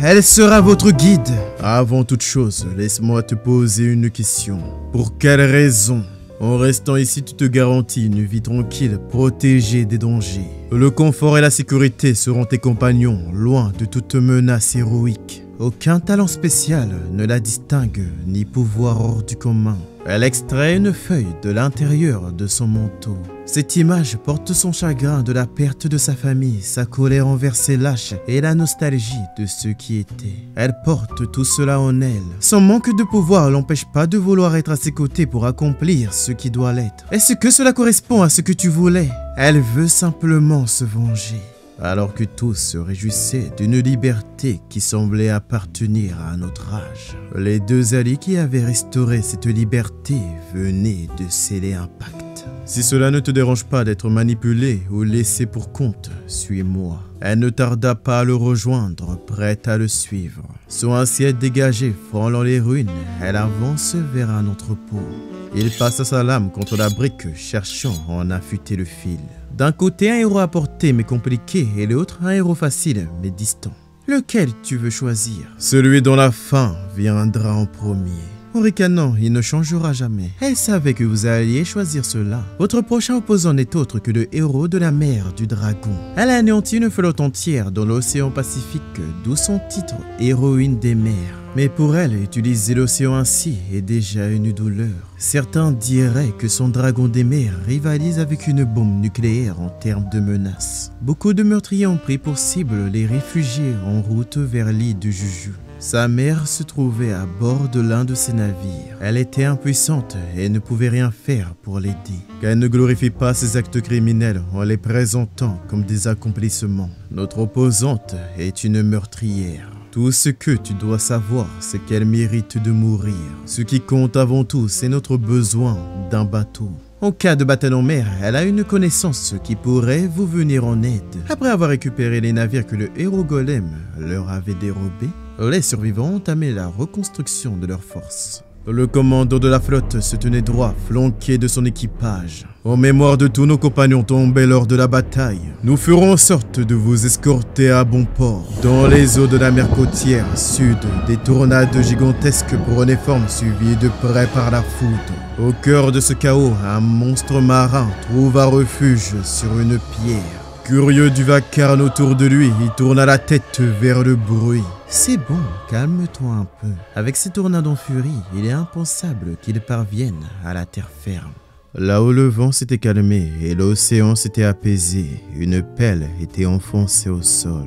Elle sera votre guide. Avant toute chose, laisse-moi te poser une question. Pour quelle raison? En restant ici, tu te garantis une vie tranquille, protégée des dangers. Le confort et la sécurité seront tes compagnons, loin de toute menace héroïque. Aucun talent spécial ne la distingue, ni pouvoir hors du commun. Elle extrait une feuille de l'intérieur de son manteau. Cette image porte son chagrin de la perte de sa famille, sa colère envers ses lâches et la nostalgie de ceux qui étaient. Elle porte tout cela en elle. Son manque de pouvoir l'empêche pas de vouloir être à ses côtés pour accomplir ce qui doit l'être. Est-ce que cela correspond à ce que tu voulais? Elle veut simplement se venger. Alors que tous se réjouissaient d'une liberté qui semblait appartenir à un autre âge. Les deux alliés qui avaient restauré cette liberté venaient de sceller un pacte. Si cela ne te dérange pas d'être manipulé ou laissé pour compte, suis-moi. Elle ne tarda pas à le rejoindre, prête à le suivre. Son assiette dégagée, frôlant les ruines, elle avance vers un entrepôt. Il passa sa lame contre la brique, cherchant à en affûter le fil. D'un côté, un héros à portée mais compliqué, et l'autre, un héros facile mais distant. Lequel tu veux choisir? Celui dont la fin viendra en premier. En ricanant, il ne changera jamais. Elle savait que vous alliez choisir cela. Votre prochain opposant n'est autre que le héros de la mer du dragon. Elle a anéanti une flotte entière dans l'océan Pacifique, d'où son titre « Héroïne des mers ». Mais pour elle, utiliser l'océan ainsi est déjà une douleur. Certains diraient que son dragon des mers rivalise avec une bombe nucléaire en termes de menaces. Beaucoup de meurtriers ont pris pour cible les réfugiés en route vers l'île de Juju. Sa mère se trouvait à bord de l'un de ses navires. Elle était impuissante et ne pouvait rien faire pour l'aider. Qu'elle ne glorifie pas ses actes criminels en les présentant comme des accomplissements. Notre opposante est une meurtrière. Tout ce que tu dois savoir, c'est qu'elle mérite de mourir. Ce qui compte avant tout, c'est notre besoin d'un bateau. En cas de bataille en mer, elle a une connaissance qui pourrait vous venir en aide. Après avoir récupéré les navires que le héros golem leur avait dérobés, les survivants ont entamé la reconstruction de leurs forces. Le commandant de la flotte se tenait droit, flanqué de son équipage. En mémoire de tous nos compagnons tombés lors de la bataille, nous ferons en sorte de vous escorter à bon port. Dans les eaux de la mer côtière sud, des tornades gigantesques prenaient forme suivies de près par la foudre. Au cœur de ce chaos, un monstre marin trouva refuge sur une pierre. Curieux du vacarme autour de lui, il tourna la tête vers le bruit. C'est bon, calme-toi un peu. Avec ses tornades en furie, il est impensable qu'il parvienne à la terre ferme. Là-haut, le vent s'était calmé et l'océan s'était apaisé. Une pelle était enfoncée au sol.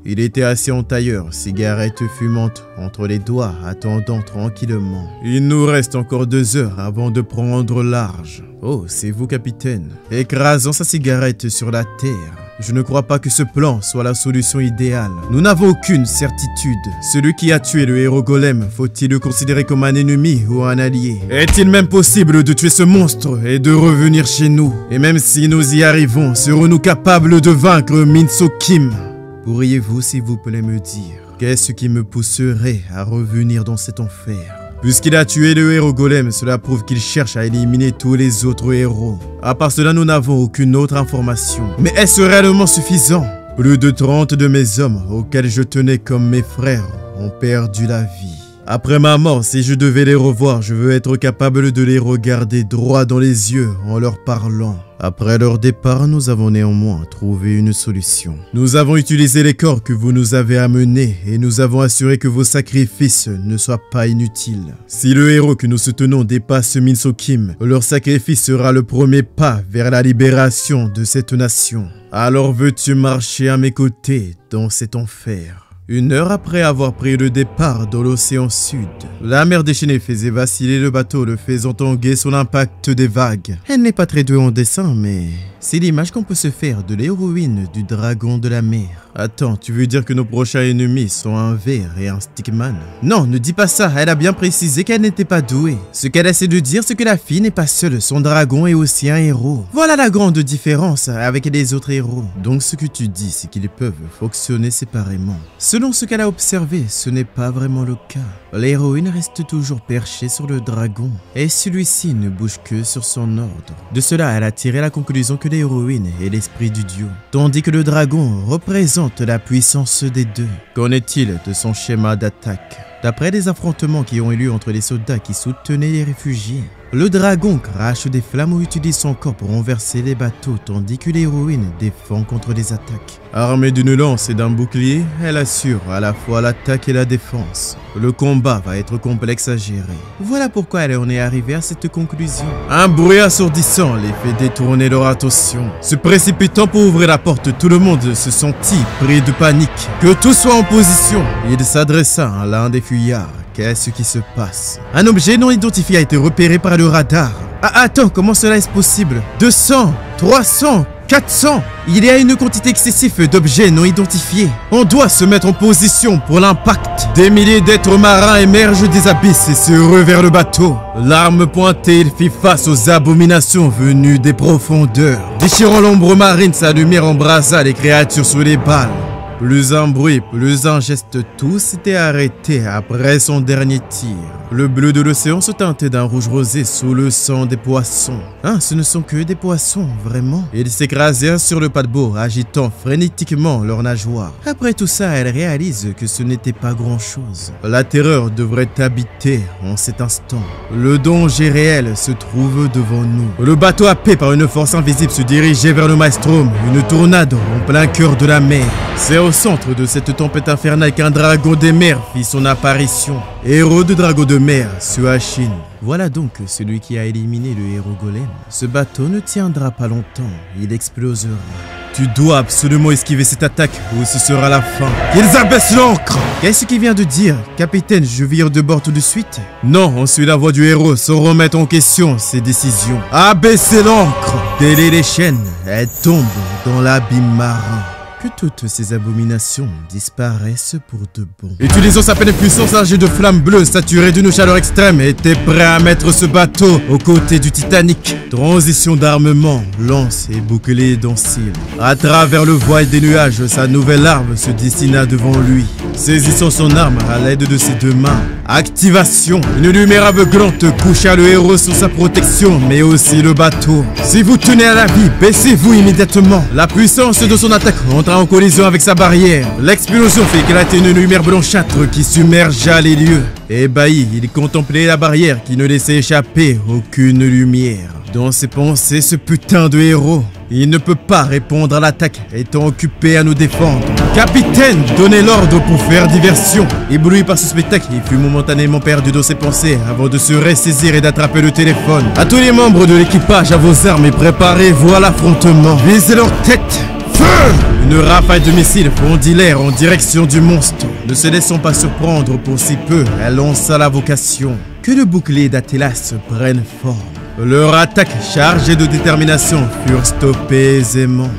Il était assis en tailleur, cigarette fumante entre les doigts, attendant tranquillement. Il nous reste encore 2 heures avant de prendre large. Oh, c'est vous, capitaine. Écrasant sa cigarette sur la terre. Je ne crois pas que ce plan soit la solution idéale. Nous n'avons aucune certitude. Celui qui a tué le héros golem, faut-il le considérer comme un ennemi ou un allié? Est-il même possible de tuer ce monstre et de revenir chez nous? Et même si nous y arrivons, serons-nous capables de vaincre Minso Kim? Pourriez-vous, s'il vous plaît, me dire qu'est-ce qui me pousserait à revenir dans cet enfer? Puisqu'il a tué le héros golem, cela prouve qu'il cherche à éliminer tous les autres héros. À part cela, nous n'avons aucune autre information. Mais est-ce réellement suffisant? Plus de 30 de mes hommes, auxquels je tenais comme mes frères, ont perdu la vie. Après ma mort, si je devais les revoir, je veux être capable de les regarder droit dans les yeux en leur parlant. Après leur départ, nous avons néanmoins trouvé une solution. Nous avons utilisé les corps que vous nous avez amenés et nous avons assuré que vos sacrifices ne soient pas inutiles. Si le héros que nous soutenons dépasse Minso Kim, leur sacrifice sera le premier pas vers la libération de cette nation. Alors veux-tu marcher à mes côtés dans cet enfer ? 1 heure après avoir pris le départ dans l'océan sud, la mer déchaînée faisait vaciller le bateau, le faisant tanguer sous l'impact des vagues. Elle n'est pas très douée en dessin, mais c'est l'image qu'on peut se faire de l'héroïne du dragon de la mer. Attends, tu veux dire que nos prochains ennemis sont un ver et un stickman? Non, ne dis pas ça, elle a bien précisé qu'elle n'était pas douée. Ce qu'elle essaie de dire, c'est que la fille n'est pas seule, son dragon est aussi un héros. Voilà la grande différence avec les autres héros. Donc ce que tu dis, c'est qu'ils peuvent fonctionner séparément. Selon ce qu'elle a observé, ce n'est pas vraiment le cas. L'héroïne reste toujours perchée sur le dragon, et celui-ci ne bouge que sur son ordre. De cela, elle a tiré la conclusion que l'héroïne est l'esprit du dieu, tandis que le dragon représente la puissance des deux. Qu'en est-il de son schéma d'attaque? D'après les affrontements qui ont eu lieu entre les soldats qui soutenaient les réfugiés, le dragon crache des flammes ou utilise son corps pour renverser les bateaux, tandis que l'héroïne défend contre les attaques. Armée d'une lance et d'un bouclier, elle assure à la fois l'attaque et la défense. Le combat va être complexe à gérer. Voilà pourquoi elle en est arrivée à cette conclusion. Un bruit assourdissant les fait détourner leur attention. Se précipitant pour ouvrir la porte, tout le monde se sentit pris de panique. Que tout soit en position. Il s'adressa à l'un des fuyards. Qu'est-ce qui se passe? Un objet non identifié a été repéré par le radar. Ah, attends, comment cela est possible? 200, 300, 400. Il y a une quantité excessive d'objets non identifiés. On doit se mettre en position pour l'impact. Des milliers d'êtres marins émergent des abysses et se ruent vers le bateau. L'arme pointée, il fit face aux abominations venues des profondeurs. Déchirant l'ombre marine, sa lumière embrasa les créatures sous les balles. Plus un bruit, plus un geste, tout s'était arrêté après son dernier tir. Le bleu de l'océan se teintait d'un rouge rosé sous le sang des poissons. Hein, ce ne sont que des poissons, vraiment. Ils s'écrasèrent sur le paquebot, agitant frénétiquement leurs nageoires. Après tout ça, elle réalise que ce n'était pas grand-chose. La terreur devrait habiter en cet instant. Le danger réel se trouve devant nous. Le bateau happé par une force invisible se dirigeait vers le maelstrom, une tornade en plein cœur de la mer. C'est au centre de cette tempête infernale qu'un dragon des mers fit son apparition. Héros de dragon de mer, Suashin. Voilà donc celui qui a éliminé le héros golem. Ce bateau ne tiendra pas longtemps, il explosera. Tu dois absolument esquiver cette attaque ou ce sera la fin. Qu'ils abaissent l'ancre! Qu'est-ce qu'il vient de dire? Capitaine, je vire de bord tout de suite? Non, on suit la voix du héros sans remettre en question ses décisions. Abaissez l'ancre! Délai les chaînes, elle tombe dans l'abîme marin. Que toutes ces abominations disparaissent pour de bon. Utilisant sa pleine puissance, un jet de flamme bleue saturé d'une chaleur extrême était prêt à mettre ce bateau aux côtés du Titanic. Transition d'armement, lance et bouclier d'Ancile. À travers le voile des nuages, sa nouvelle arme se dessina devant lui. Saisissant son arme à l'aide de ses 2 mains. Activation. Une lumière aveuglante coucha le héros sur sa protection, mais aussi le bateau. Si vous tenez à la vie, baissez-vous immédiatement. La puissance de son attaque entra en collision avec sa barrière. L'explosion fait éclater une lumière blanchâtre qui submergea les lieux. Ébahi, il contemplait la barrière qui ne laissait échapper aucune lumière. Dans ses pensées, ce putain de héros Il ne peut pas répondre à l'attaque, étant occupé à nous défendre. Capitaine, donnez l'ordre pour faire diversion. Ébloui par ce spectacle, il fut momentanément perdu dans ses pensées avant de se ressaisir et d'attraper le téléphone. À tous les membres de l'équipage, à vos armes et préparez-vous à l'affrontement. Visez leur tête. Feu! Une rafale de missiles fondit l'air en direction du monstre. Ne se laissant pas surprendre pour si peu, elle lança la vocation. Que le bouclier d'Athélas prenne forme. Leur attaque chargée de détermination furent stoppées aisément.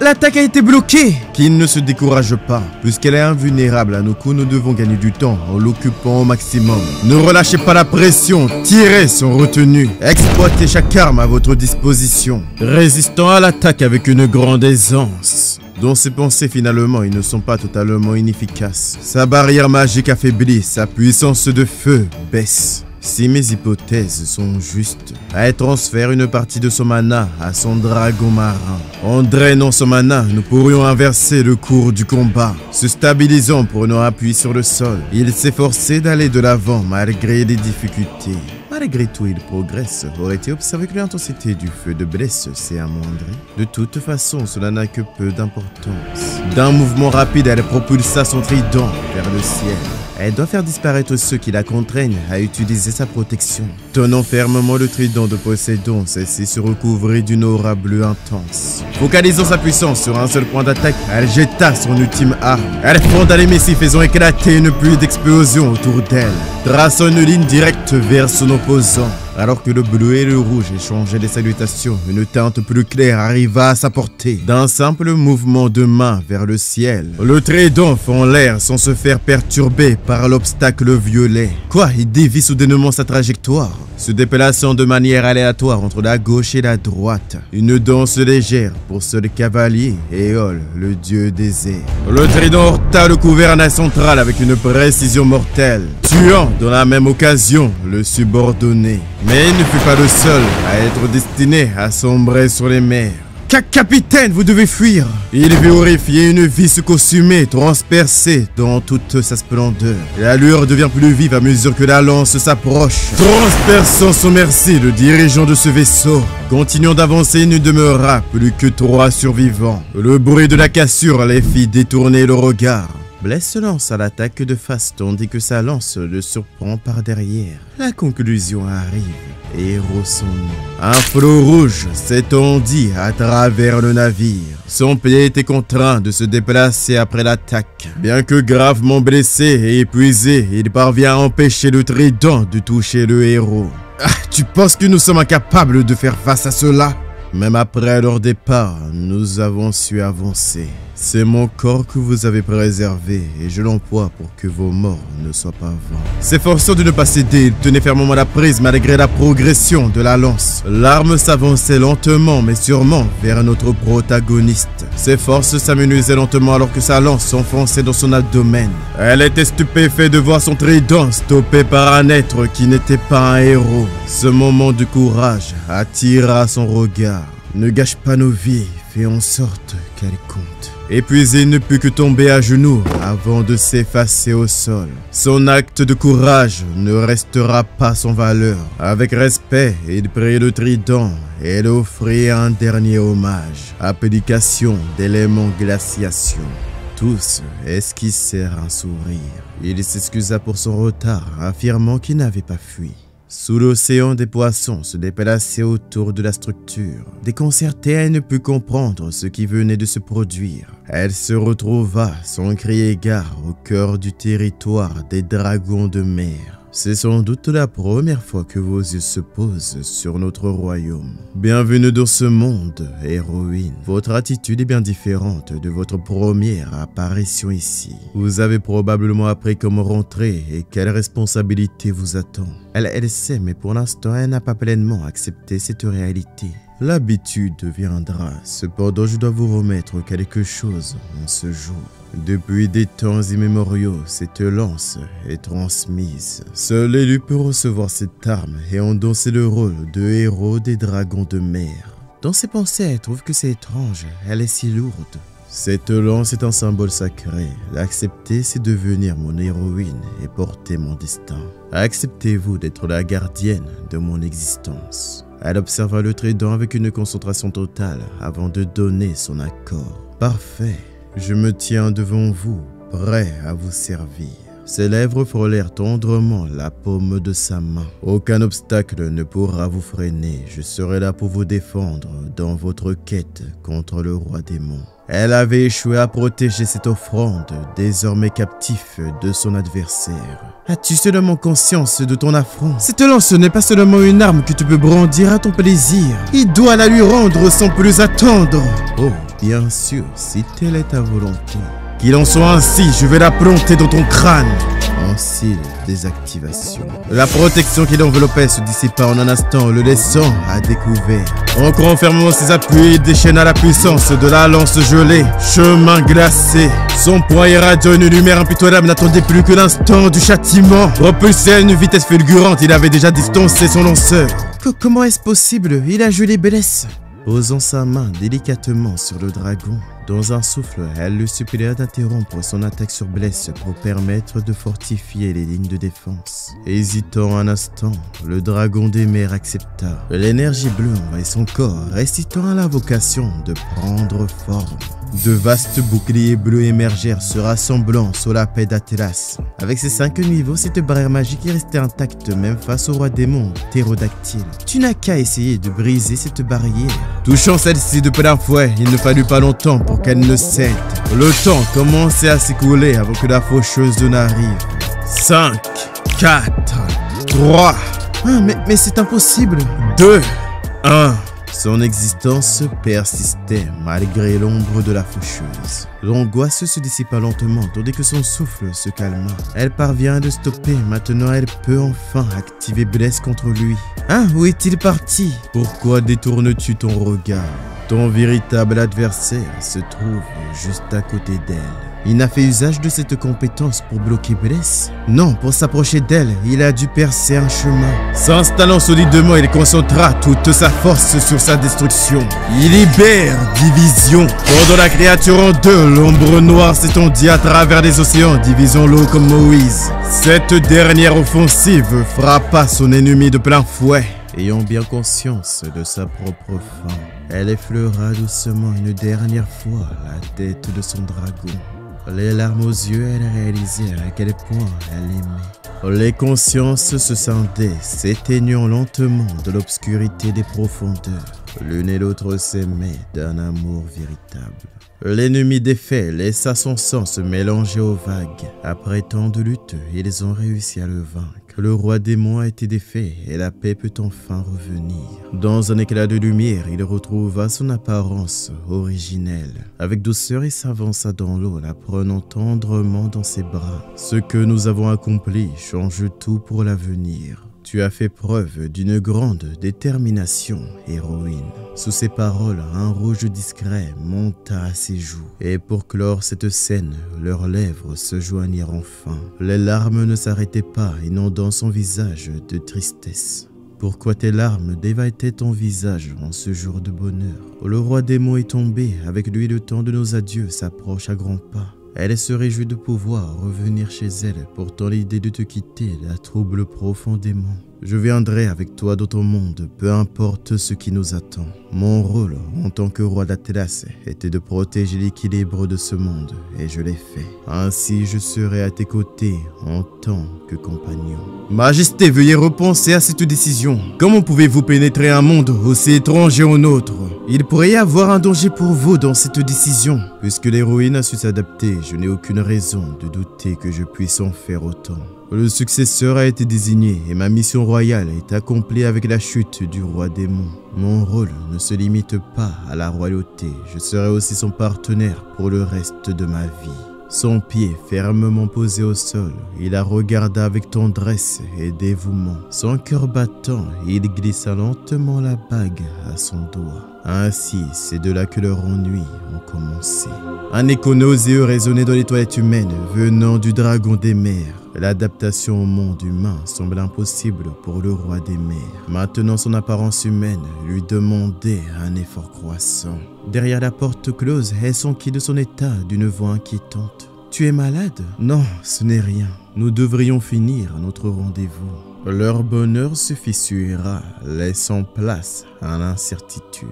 L'attaque a été bloquée. Qu'il ne se décourage pas. Puisqu'elle est invulnérable à nos coups, nous devons gagner du temps en l'occupant au maximum. Ne relâchez pas la pression, tirez sans retenue. Exploitez chaque arme à votre disposition. Résistant à l'attaque avec une grande aisance. Dans ses pensées finalement, ils ne sont pas totalement inefficaces. Sa barrière magique affaiblit, sa puissance de feu baisse. Si mes hypothèses sont justes, elle transfère une partie de son mana à son dragon marin. En drainant son mana, nous pourrions inverser le cours du combat. Se stabilisant pour nous appuyer sur le sol, il s'efforçait d'aller de l'avant malgré les difficultés. Malgré tout, il progresse. Aurait-il observé que l'intensité du feu de Bless s'est amoindrie? De toute façon, cela n'a que peu d'importance. D'un mouvement rapide, elle propulsa son trident vers le ciel. Elle doit faire disparaître ceux qui la contraignent à utiliser sa protection. Tenant fermement le trident de Poséidon, celle-ci se recouvrit d'une aura bleue intense. Focalisant sa puissance sur un seul point d'attaque, elle jeta son ultime arme. Elle fonda les missiles faisant éclater une pluie d'explosions autour d'elle, traçant une ligne directe vers son opposant. Alors que le bleu et le rouge échangeaient des salutations, une teinte plus claire arriva à sa portée. D'un simple mouvement de main vers le ciel, le trident fend l'air sans se faire perturber par l'obstacle violet. Quoi, il dévie soudainement sa trajectoire, se déplaçant de manière aléatoire entre la gauche et la droite. Une danse légère pour seul cavalier, Éole, le dieu des airs. Le trident heurta le gouvernail central avec une précision mortelle, tuant dans la même occasion le subordonné. Mais il ne fut pas le seul à être destiné à sombrer sur les mers. Capitaine, vous devez fuir. Il vit horrifié une vie se consumer, transpercée dans toute sa splendeur. La lueur devient plus vive à mesure que la lance s'approche, transperçant son merci le dirigeant de ce vaisseau. Continuant d'avancer, il ne demeura plus que 3 survivants. Le bruit de la cassure les fit détourner le regard. Bless se lance à l'attaque de face tandis que sa lance le surprend par derrière. La conclusion arrive et Héros son nom. Un flot rouge s'étendit à travers le navire. Son pied était contraint de se déplacer après l'attaque. Bien que gravement blessé et épuisé, il parvient à empêcher le trident de toucher le héros. Ah, tu penses que nous sommes incapables de faire face à cela? Même après leur départ, nous avons su avancer. C'est mon corps que vous avez préservé et je l'emploie pour que vos morts ne soient pas vains. S'efforçant de ne pas céder, il tenait fermement la prise malgré la progression de la lance. L'arme s'avançait lentement mais sûrement vers notre protagoniste. Ses forces s'amenuisaient lentement alors que sa lance s'enfonçait dans son abdomen. Elle était stupéfaite de voir son trident stoppé par un être qui n'était pas un héros. Ce moment de courage attira son regard. Ne gâche pas nos vies, fais en sorte qu'elles comptent. Épuisé, il ne put que tomber à genoux avant de s'effacer au sol. Son acte de courage ne restera pas sans valeur. Avec respect, il prit le trident et l'offrit un dernier hommage. Application d'éléments glaciation. Tous esquissèrent un sourire. Il s'excusa pour son retard, affirmant qu'il n'avait pas fui. Sous l'océan, des poissons se déplaçaient autour de la structure. Déconcertée, elle ne put comprendre ce qui venait de se produire. Elle se retrouva, sans crier gare, au cœur du territoire des dragons de mer. C'est sans doute la première fois que vos yeux se posent sur notre royaume. Bienvenue dans ce monde, héroïne. Votre attitude est bien différente de votre première apparition ici. Vous avez probablement appris comment rentrer et quelle responsabilité vous attend. Elle sait, mais pour l'instant, elle n'a pas pleinement accepté cette réalité. L'habitude viendra, cependant je dois vous remettre quelque chose en ce jour. Depuis des temps immémoriaux, cette lance est transmise. Seul l'élu peut recevoir cette arme et endosser le rôle de héros des dragons de mer. Dans ses pensées, elle trouve que c'est étrange, elle est si lourde. Cette lance est un symbole sacré. L'accepter, c'est devenir mon héroïne et porter mon destin. Acceptez-vous d'être la gardienne de mon existence? Elle observa le trident avec une concentration totale avant de donner son accord. Parfait, je me tiens devant vous, prêt à vous servir. Ses lèvres frôlèrent tendrement la paume de sa main. Aucun obstacle ne pourra vous freiner. Je serai là pour vous défendre dans votre quête contre le roi démon. Elle avait échoué à protéger cette offrande, désormais captif de son adversaire. As-tu seulement conscience de ton affront? Cette lance n'est pas seulement une arme que tu peux brandir à ton plaisir. Il doit la lui rendre sans plus attendre. Oh, bien sûr, si telle est ta volonté. Qu'il en soit ainsi, je vais la planter dans ton crâne. En style désactivation. La protection qui l'enveloppait se dissipa en un instant, le laissant à découvert. En renfermant ses appuis, il déchaîna la puissance de la lance gelée. Chemin glacé. Son poing irradiant une lumière impitoyable n'attendait plus que l'instant du châtiment. Propulsé à une vitesse fulgurante, il avait déjà distancé son lanceur. Comment est-ce possible? Il a gelé Bless. Posant sa main délicatement sur le dragon, dans un souffle, elle lui supplia d'interrompre son attaque sur Bless pour permettre de fortifier les lignes de défense. Hésitant un instant, le dragon des mers accepta. L'énergie bleue envahit son corps, récitant à l'invocation de prendre forme. De vastes boucliers bleus émergèrent, se rassemblant sous la paix d'Atlas. Avec ses 5 niveaux, cette barrière magique est restée intacte même face au roi démon ptérodactyle. Tu n'as qu'à essayer de briser cette barrière. Touchant celle-ci de plein fouet, il ne fallut pas longtemps pour qu'elle ne cède. Le temps commençait à s'écouler avant que la faucheuse n'arrive. 5, 4, 3... mais c'est impossible. 2, 1... Son existence persistait malgré l'ombre de la faucheuse. L'angoisse se dissipa lentement tandis que son souffle se calma. Elle parvient à le stopper, maintenant elle peut enfin activer Bless contre lui. Hein, où est-il parti? Pourquoi détournes-tu ton regard? Ton véritable adversaire se trouve juste à côté d'elle. Il n'a fait usage de cette compétence pour bloquer Bless? Non, pour s'approcher d'elle, il a dû percer un chemin. S'installant solidement, il concentra toute sa force sur sa destruction. Il libère Division. Pendant la créature en deux, l'ombre noire s'étendit à travers les océans, divisant l'eau comme Moïse. Cette dernière offensive frappa son ennemi de plein fouet. Ayant bien conscience de sa propre fin, elle effleura doucement une dernière fois la tête de son dragon. Les larmes aux yeux, elle réalisait à quel point elle aimait. Les consciences se scindaient, s'éteignant lentement de l'obscurité des profondeurs. L'une et l'autre s'aimaient d'un amour véritable. L'ennemi défait laissa son sang se mélanger aux vagues. Après tant de luttes, ils ont réussi à le vaincre. Le roi démon a été défait et la paix peut enfin revenir. Dans un éclat de lumière, il retrouva son apparence originelle. Avec douceur, il s'avança dans l'eau, la prenant tendrement dans ses bras. Ce que nous avons accompli change tout pour l'avenir. Tu as fait preuve d'une grande détermination, héroïne. Sous ces paroles, un rouge discret monta à ses joues. Et pour clore cette scène, leurs lèvres se joignirent enfin. Les larmes ne s'arrêtaient pas, inondant son visage de tristesse. Pourquoi tes larmes dévaient-elles ton visage en ce jour de bonheur? Le roi démon est tombé, avec lui le temps de nos adieux s'approche à grands pas. Elle se réjouit de pouvoir revenir chez elle, pourtant l'idée de te quitter la trouble profondément. Je viendrai avec toi dans ton monde, peu importe ce qui nous attend. Mon rôle en tant que roi d'Atlas était de protéger l'équilibre de ce monde, et je l'ai fait. Ainsi je serai à tes côtés en tant que compagnon. Majesté, veuillez repenser à cette décision. Comment pouvez-vous pénétrer un monde aussi étranger au nôtre? Il pourrait y avoir un danger pour vous dans cette décision. Puisque l'héroïne a su s'adapter, je n'ai aucune raison de douter que je puisse en faire autant. Le successeur a été désigné et ma mission royale est accomplie avec la chute du roi démon. Mon rôle ne se limite pas à la royauté, je serai aussi son partenaire pour le reste de ma vie. Son pied fermement posé au sol, il la regarda avec tendresse et dévouement. Son cœur battant, il glissa lentement la bague à son doigt. Ainsi, c'est de là que leurs ennuis ont commencé. Un écho nauséeux résonnait dans les toilettes humaines venant du dragon des mers. L'adaptation au monde humain semble impossible pour le roi des mers. Maintenant, son apparence humaine lui demandait un effort croissant. Derrière la porte close, elle s'enquit de son état d'une voix inquiétante. Tu es malade? Non, ce n'est rien. nous devrions finir notre rendez-vous. Leur bonheur se fissurera, laissant place à l'incertitude.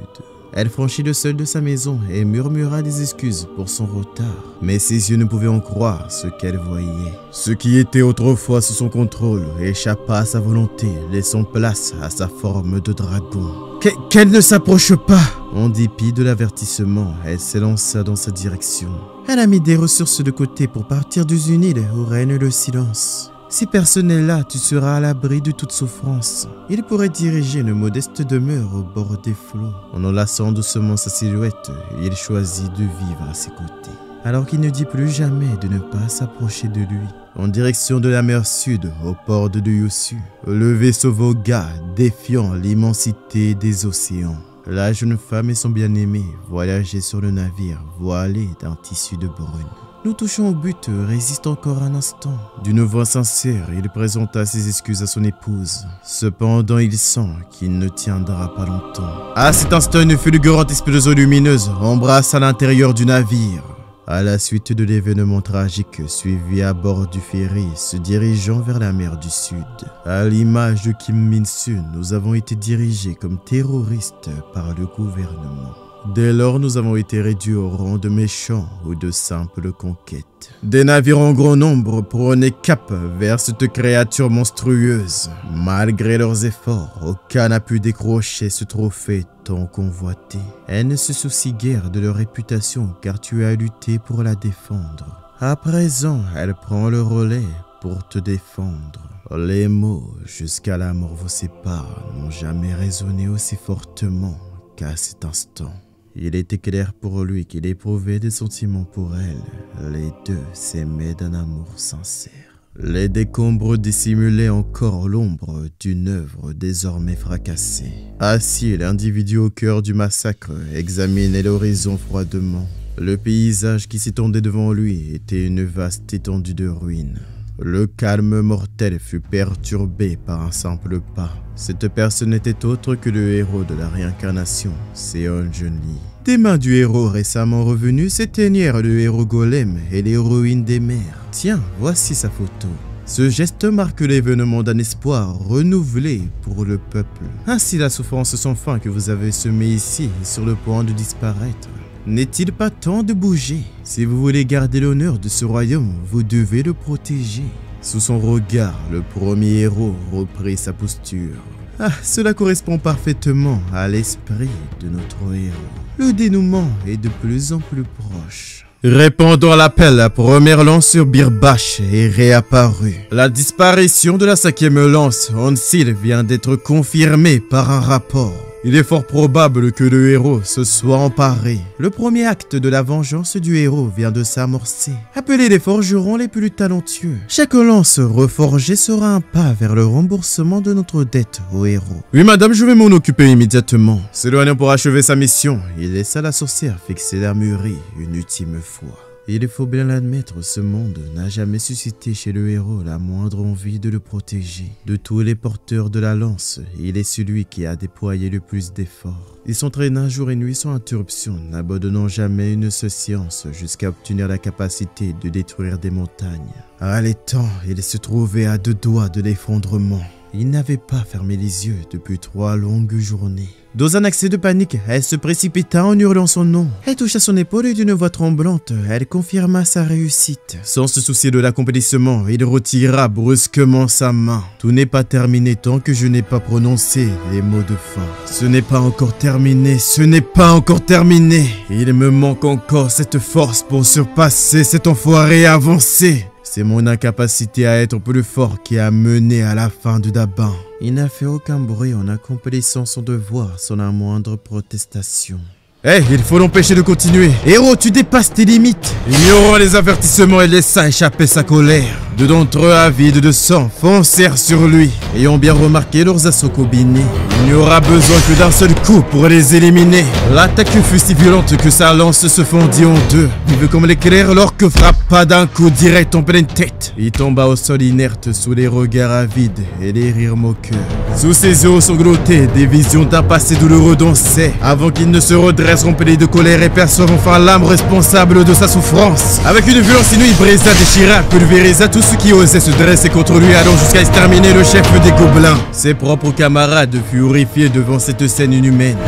Elle franchit le seuil de sa maison et murmura des excuses pour son retard. Mais ses yeux ne pouvaient en croire ce qu'elle voyait. Ce qui était autrefois sous son contrôle échappa à sa volonté, laissant place à sa forme de dragon. Qu'elle ne s'approche pas! En dépit de l'avertissement, elle s'élança dans sa direction. Elle a mis des ressources de côté pour partir dans une île où règne le silence. Si personne n'est là, tu seras à l'abri de toute souffrance. Il pourrait diriger une modeste demeure au bord des flots. En enlaçant doucement sa silhouette, il choisit de vivre à ses côtés. Alors qu'il ne dit plus jamais de ne pas s'approcher de lui. En direction de la mer Sud, au port de Yussu, le vaisseau vogua, défiant l'immensité des océans. La jeune femme et son bien-aimé voyageaient sur le navire voilé d'un tissu de brume. Nous touchons au but, résiste encore un instant. D'une voix sincère, il présenta ses excuses à son épouse. Cependant, il sent qu'il ne tiendra pas longtemps. À cet instant, une fulgurante explosion lumineuse embrasse à l'intérieur du navire. À la suite de l'événement tragique suivi à bord du ferry se dirigeant vers la mer du Sud. À l'image de Kim Min-sun, nous avons été dirigés comme terroristes par le gouvernement. Dès lors, nous avons été réduits au rang de méchants ou de simples conquêtes. Des navires en grand nombre prenaient cap vers cette créature monstrueuse. Malgré leurs efforts, aucun n'a pu décrocher ce trophée tant convoité. Elle ne se soucie guère de leur réputation car tu as lutté pour la défendre. À présent, elle prend le relais pour te défendre. Les mots « jusqu'à la mort vous sépare » n'ont jamais résonné aussi fortement qu'à cet instant. Il était clair pour lui qu'il éprouvait des sentiments pour elle. Les deux s'aimaient d'un amour sincère. Les décombres dissimulaient encore l'ombre d'une œuvre désormais fracassée. Assis, l'individu au cœur du massacre examinait l'horizon froidement. Le paysage qui s'étendait devant lui était une vaste étendue de ruines. Le calme mortel fut perturbé par un simple pas. Cette personne n'était autre que le héros de la réincarnation, Seon Jun-Lee. Des mains du héros récemment revenu s'éteignirent le héros golem et les ruines des mers. Tiens, voici sa photo. Ce geste marque l'événement d'un espoir renouvelé pour le peuple. Ainsi la souffrance sans fin que vous avez semée ici est sur le point de disparaître. N'est-il pas temps de bouger? Si vous voulez garder l'honneur de ce royaume, vous devez le protéger. Sous son regard, le premier héros reprit sa posture. Ah, cela correspond parfaitement à l'esprit de notre héros. Le dénouement est de plus en plus proche. Répondant à l'appel, la première lance sur Birbash est réapparue. La disparition de la 5e lance, Onsil, vient d'être confirmée par un rapport. Il est fort probable que le héros se soit emparé. Le premier acte de la vengeance du héros vient de s'amorcer. Appelez les forgerons les plus talentueux. Chaque lance reforgée sera un pas vers le remboursement de notre dette au héros. Oui madame, je vais m'en occuper immédiatement. S'éloignant pour achever sa mission, il laissa la sorcière fixer l'armurerie une ultime fois. Il faut bien l'admettre, ce monde n'a jamais suscité chez le héros la moindre envie de le protéger. De tous les porteurs de la lance, il est celui qui a déployé le plus d'efforts. Il s'entraîna jour et nuit sans interruption, n'abandonnant jamais une seule séance jusqu'à obtenir la capacité de détruire des montagnes. Allaitant, il se trouvait à 2 doigts de l'effondrement. Il n'avait pas fermé les yeux depuis 3 longues journées. Dans un accès de panique, elle se précipita en hurlant son nom. Elle toucha son épaule et d'une voix tremblante, elle confirma sa réussite. Sans se soucier de l'accomplissement, il retira brusquement sa main. Tout n'est pas terminé tant que je n'ai pas prononcé les mots de fin. Ce n'est pas encore terminé, ce n'est pas encore terminé. Il me manque encore cette force pour surpasser cet enfoiré et avancer. C'est mon incapacité à être plus fort qui a mené à la fin de Daban. Il n'a fait aucun bruit en accomplissant son devoir sans la moindre protestation. Hey, il faut l'empêcher de continuer. Héros, tu dépasses tes limites. Ignorant les avertissements, il laissa échapper sa colère. Deux d'entre eux, avides de sang, foncèrent sur lui. Ayant bien remarqué leurs assauts combinés, il n'y aura besoin que d'un seul coup pour les éliminer. L'attaque fut si violente que sa lance se fendit en deux. Vive comme l'éclair, l'orque frappa d'un coup direct en pleine tête. Il tomba au sol inerte sous les regards avides et les rires moqueurs. Sous ses yeux sanglotés, des visions d'un passé douloureux dansaient avant qu'il ne se redresse reste rempli de colère et perçoivent enfin l'âme responsable de sa souffrance. Avec une violence inouïe, brisa, déchira, pulvérisa tout ce qui osait se dresser contre lui, allant jusqu'à exterminer le chef des gobelins. Ses propres camarades furent horrifiés devant cette scène inhumaine.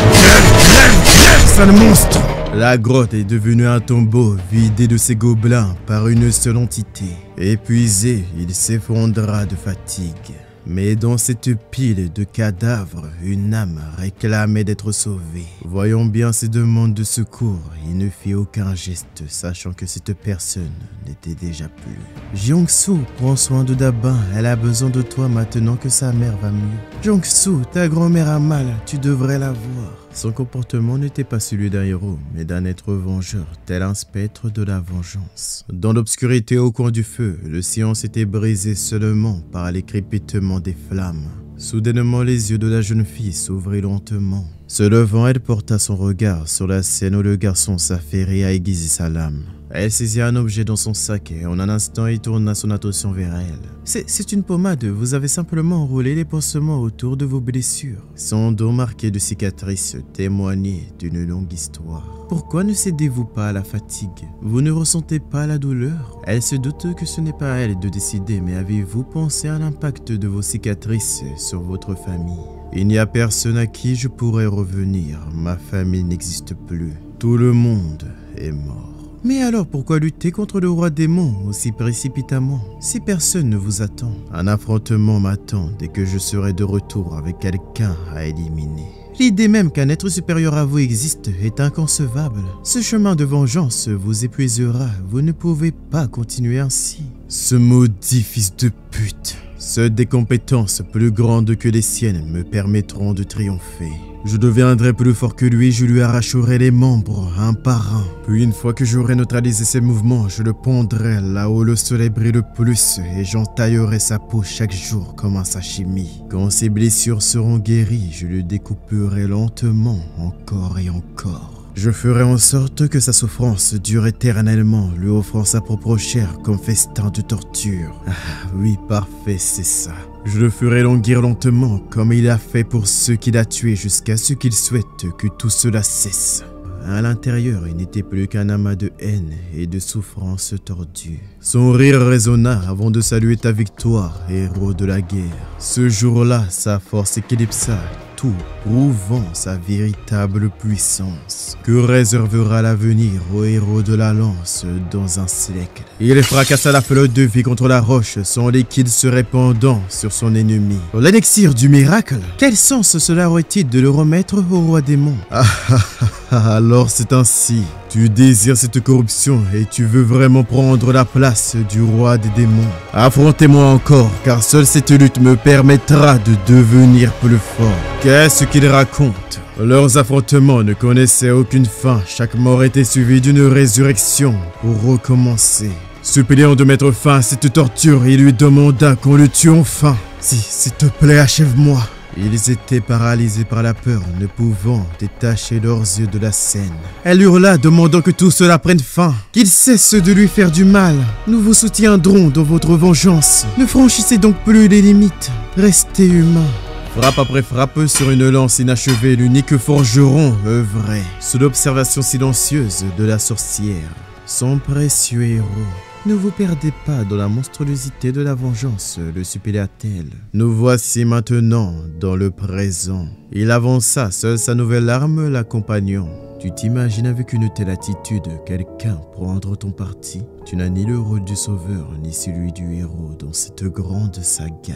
Sale monstre! La grotte est devenue un tombeau vidé de ses gobelins par une seule entité. Épuisé, il s'effondra de fatigue. Mais dans cette pile de cadavres, une âme réclamait d'être sauvée. Voyant bien ses demandes de secours, il ne fit aucun geste, sachant que cette personne n'était déjà plus. Jiangsu, prends soin de Dabin, elle a besoin de toi maintenant que sa mère va mieux. Jiangsu, ta grand-mère a mal, tu devrais la voir. Son comportement n'était pas celui d'un héros, mais d'un être vengeur, tel un spectre de la vengeance. Dans l'obscurité au coin du feu, le silence était brisé seulement par les crépitements des flammes. Soudainement, les yeux de la jeune fille s'ouvrirent lentement. Se levant, elle porta son regard sur la scène où le garçon s'affairait à aiguiser sa lame. Elle saisit un objet dans son sac et en un instant, il tourna son attention vers elle. C'est une pommade, vous avez simplement enroulé les pansements autour de vos blessures. Son dos marqué de cicatrices témoignait d'une longue histoire. Pourquoi ne cédez-vous pas à la fatigue? Vous ne ressentez pas la douleur? Elle se doute que ce n'est pas à elle de décider, mais avez-vous pensé à l'impact de vos cicatrices sur votre famille? Il n'y a personne à qui je pourrais revenir, ma famille n'existe plus. Tout le monde est mort. Mais alors pourquoi lutter contre le roi démon aussi précipitamment? Si personne ne vous attend, un affrontement m'attend dès que je serai de retour avec quelqu'un à éliminer. L'idée même qu'un être supérieur à vous existe est inconcevable. Ce chemin de vengeance vous épuisera, vous ne pouvez pas continuer ainsi. Ce maudit fils de pute. Seules des compétences plus grandes que les siennes me permettront de triompher. Je deviendrai plus fort que lui, je lui arracherai les membres un par un. Puis une fois que j'aurai neutralisé ses mouvements, je le pondrai là où le soleil brille le plus et j'entaillerai sa peau chaque jour comme un sashimi. Quand ses blessures seront guéries, je le découperai lentement, encore et encore. Je ferai en sorte que sa souffrance dure éternellement, lui offrant sa propre chair comme festin de torture. Ah oui, parfait, c'est ça. Je le ferai languir lentement, comme il a fait pour ceux qu'il a tués, jusqu'à ce qu'il souhaite que tout cela cesse. À l'intérieur, il n'était plus qu'un amas de haine et de souffrance tordue. Son rire résonna avant de saluer ta victoire, héros de la guerre. Ce jour-là, sa force éclipsa tout, prouvant sa véritable puissance. Que réservera l'avenir au héros de la lance dans un siècle? Il fracassa la flotte de vie contre la roche, son liquide se répandant sur son ennemi. L'élixir du miracle? Quel sens cela aurait-il de le remettre au roi démon? Alors c'est ainsi. Tu désires cette corruption et tu veux vraiment prendre la place du roi des démons. Affrontez-moi encore, car seule cette lutte me permettra de devenir plus fort. Qu'est-ce qu'ils racontent? Leurs affrontements ne connaissaient aucune fin. Chaque mort était suivie d'une résurrection pour recommencer. Suppliant de mettre fin à cette torture, il lui demanda qu'on le tue enfin. S'il te plaît, achève-moi. Ils étaient paralysés par la peur, ne pouvant détacher leurs yeux de la scène. Elle hurla, demandant que tout cela prenne fin, qu'il cesse de lui faire du mal. Nous vous soutiendrons dans votre vengeance. Ne franchissez donc plus les limites. Restez humains. Frappe après frappe sur une lance inachevée, l'unique forgeron œuvrait sous l'observation silencieuse de la sorcière. Son précieux héros. Ne vous perdez pas dans la monstruosité de la vengeance, le supplia-t-elle. Nous voici maintenant dans le présent. Il avança, seule sa nouvelle arme l'accompagnant. Tu t'imagines avec une telle attitude quelqu'un prendre ton parti? Tu n'as ni le rôle du sauveur ni celui du héros dans cette grande saga.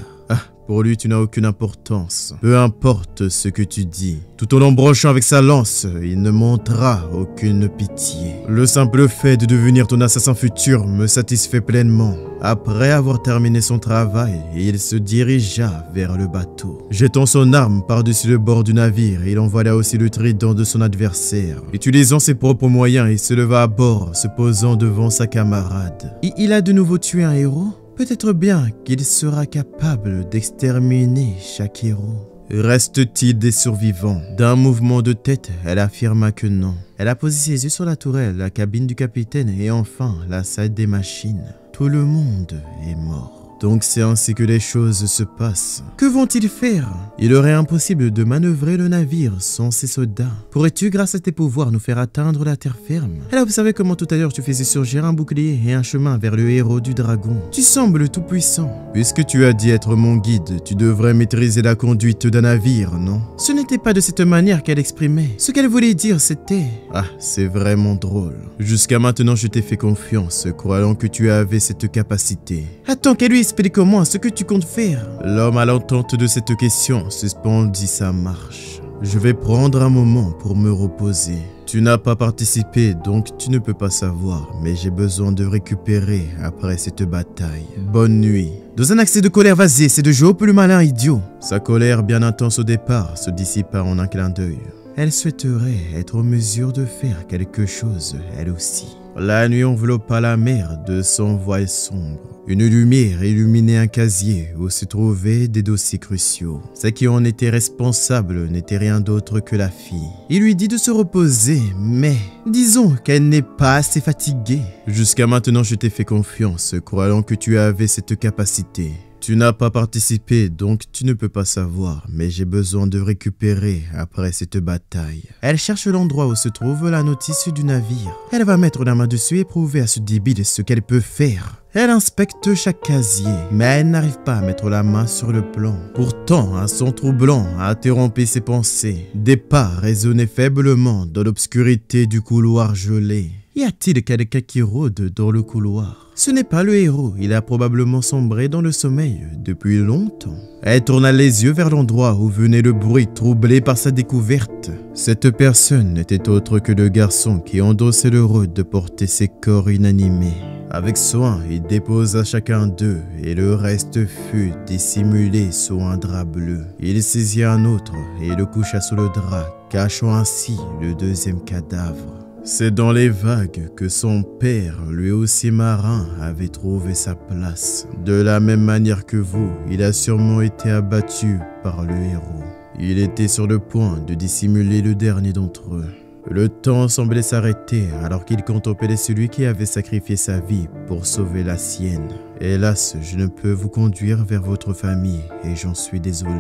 Pour lui, tu n'as aucune importance. Peu importe ce que tu dis. Tout en l'embrochant avec sa lance, il ne montrera aucune pitié. Le simple fait de devenir ton assassin futur me satisfait pleinement. Après avoir terminé son travail, il se dirigea vers le bateau. Jetant son arme par-dessus le bord du navire, il envoya aussi le trident de son adversaire. Utilisant ses propres moyens, il se leva à bord, se posant devant sa camarade. Il a de nouveau tué un héros? Peut-être bien qu'il sera capable d'exterminer chaque héros. Reste-t-il des survivants? D'un mouvement de tête, elle affirma que non. Elle a posé ses yeux sur la tourelle, la cabine du capitaine et enfin la salle des machines. Tout le monde est mort. Donc c'est ainsi que les choses se passent. Que vont-ils faire? Il aurait impossible de manœuvrer le navire sans ces soldats. Pourrais-tu, grâce à tes pouvoirs, nous faire atteindre la terre ferme? Elle a observé comment tout à l'heure tu faisais surgir un bouclier et un chemin vers le héros du dragon. Tu sembles tout puissant. Puisque tu as dit être mon guide, tu devrais maîtriser la conduite d'un navire, non? Ce n'était pas de cette manière qu'elle exprimait. Ce qu'elle voulait dire, c'était... Ah, c'est vraiment drôle. Jusqu'à maintenant, je t'ai fait confiance, croyant que tu avais cette capacité. Attends qu'elle lui explique-moi ce que tu comptes faire. L'homme à l'entente de cette question suspendit sa marche. Je vais prendre un moment pour me reposer. Tu n'as pas participé, donc tu ne peux pas savoir, mais j'ai besoin de récupérer après cette bataille. Bonne nuit. Dans un accès de colère, vas-y, essaie de jouer au plus malin, idiot. Sa colère, bien intense au départ, se dissipa en un clin d'œil. Elle souhaiterait être en mesure de faire quelque chose, elle aussi. La nuit enveloppa la mer de son voile sombre. Une lumière illuminait un casier où se trouvaient des dossiers cruciaux. Ce qui en était responsable n'était rien d'autre que la fille. Il lui dit de se reposer, mais disons qu'elle n'est pas assez fatiguée. Jusqu'à maintenant, je t'ai fait confiance, croyant que tu avais cette capacité. Tu n'as pas participé, donc tu ne peux pas savoir, mais j'ai besoin de récupérer après cette bataille. Elle cherche l'endroit où se trouve la notice du navire. Elle va mettre la main dessus et prouver à ce débile ce qu'elle peut faire. Elle inspecte chaque casier, mais elle n'arrive pas à mettre la main sur le plan. Pourtant, un son troublant a interrompu ses pensées. Des pas résonnaient faiblement dans l'obscurité du couloir gelé. Y a-t-il quelqu'un qui rôde dans le couloir? Ce n'est pas le héros, il a probablement sombré dans le sommeil depuis longtemps. Elle tourna les yeux vers l'endroit où venait le bruit, troublé par sa découverte. Cette personne n'était autre que le garçon qui endossait le rôle de porter ses corps inanimés. Avec soin, il déposa chacun d'eux et le reste fut dissimulé sous un drap bleu. Il saisit un autre et le coucha sous le drap, cachant ainsi le deuxième cadavre. C'est dans les vagues que son père, lui aussi marin, avait trouvé sa place. De la même manière que vous, il a sûrement été abattu par le héros. Il était sur le point de dissimuler le dernier d'entre eux. Le temps semblait s'arrêter alors qu'il contemplait celui qui avait sacrifié sa vie pour sauver la sienne. Hélas, je ne peux vous conduire vers votre famille et j'en suis désolé.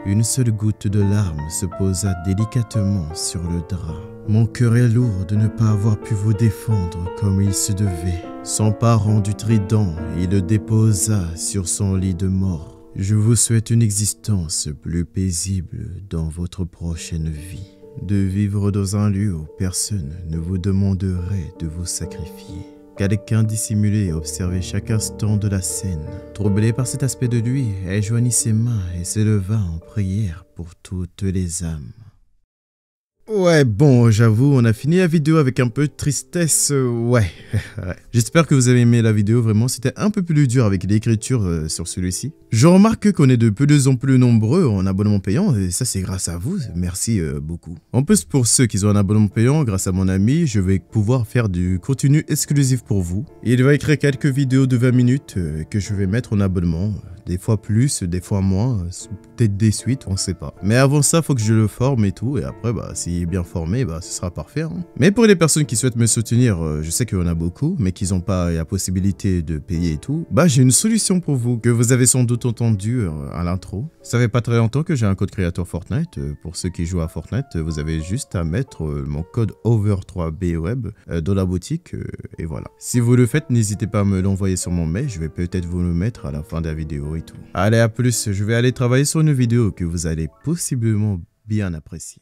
Une seule goutte de larmes se posa délicatement sur le drap. Mon cœur est lourd de ne pas avoir pu vous défendre comme il se devait. S'emparant du trident, il le déposa sur son lit de mort. Je vous souhaite une existence plus paisible dans votre prochaine vie. De vivre dans un lieu où personne ne vous demanderait de vous sacrifier. Quelqu'un dissimulé observait chaque instant de la scène. Troublé par cet aspect de lui, elle joignit ses mains et s'éleva en prière pour toutes les âmes. Ouais, bon, j'avoue, on a fini la vidéo avec un peu de tristesse, ouais. J'espère que vous avez aimé la vidéo, vraiment, c'était un peu plus dur avec l'écriture sur celui-ci. Je remarque qu'on est de plus en plus nombreux en abonnement payant, et ça c'est grâce à vous, merci beaucoup. En plus, pour ceux qui ont un abonnement payant, grâce à mon ami, je vais pouvoir faire du contenu exclusif pour vous. Il va écrire quelques vidéos de 20 minutes que je vais mettre en abonnement. Des fois plus, des fois moins, peut-être des suites, on sait pas. Mais avant ça, faut que je le forme et tout, et après, bah, s'il est bien formé, bah, ce sera parfait. Hein. Mais pour les personnes qui souhaitent me soutenir, je sais qu'il y en a beaucoup, mais qui n'ont pas la possibilité de payer et tout, bah, j'ai une solution pour vous, que vous avez sans doute entendu à l'intro. Ça fait pas très longtemps que j'ai un code créateur Fortnite. Pour ceux qui jouent à Fortnite, vous avez juste à mettre mon code OVER3BWeb dans la boutique, et voilà. Si vous le faites, n'hésitez pas à me l'envoyer sur mon mail, je vais peut-être vous le mettre à la fin de la vidéo. Et tout. Allez, à plus, je vais aller travailler sur une vidéo que vous allez possiblement bien apprécier.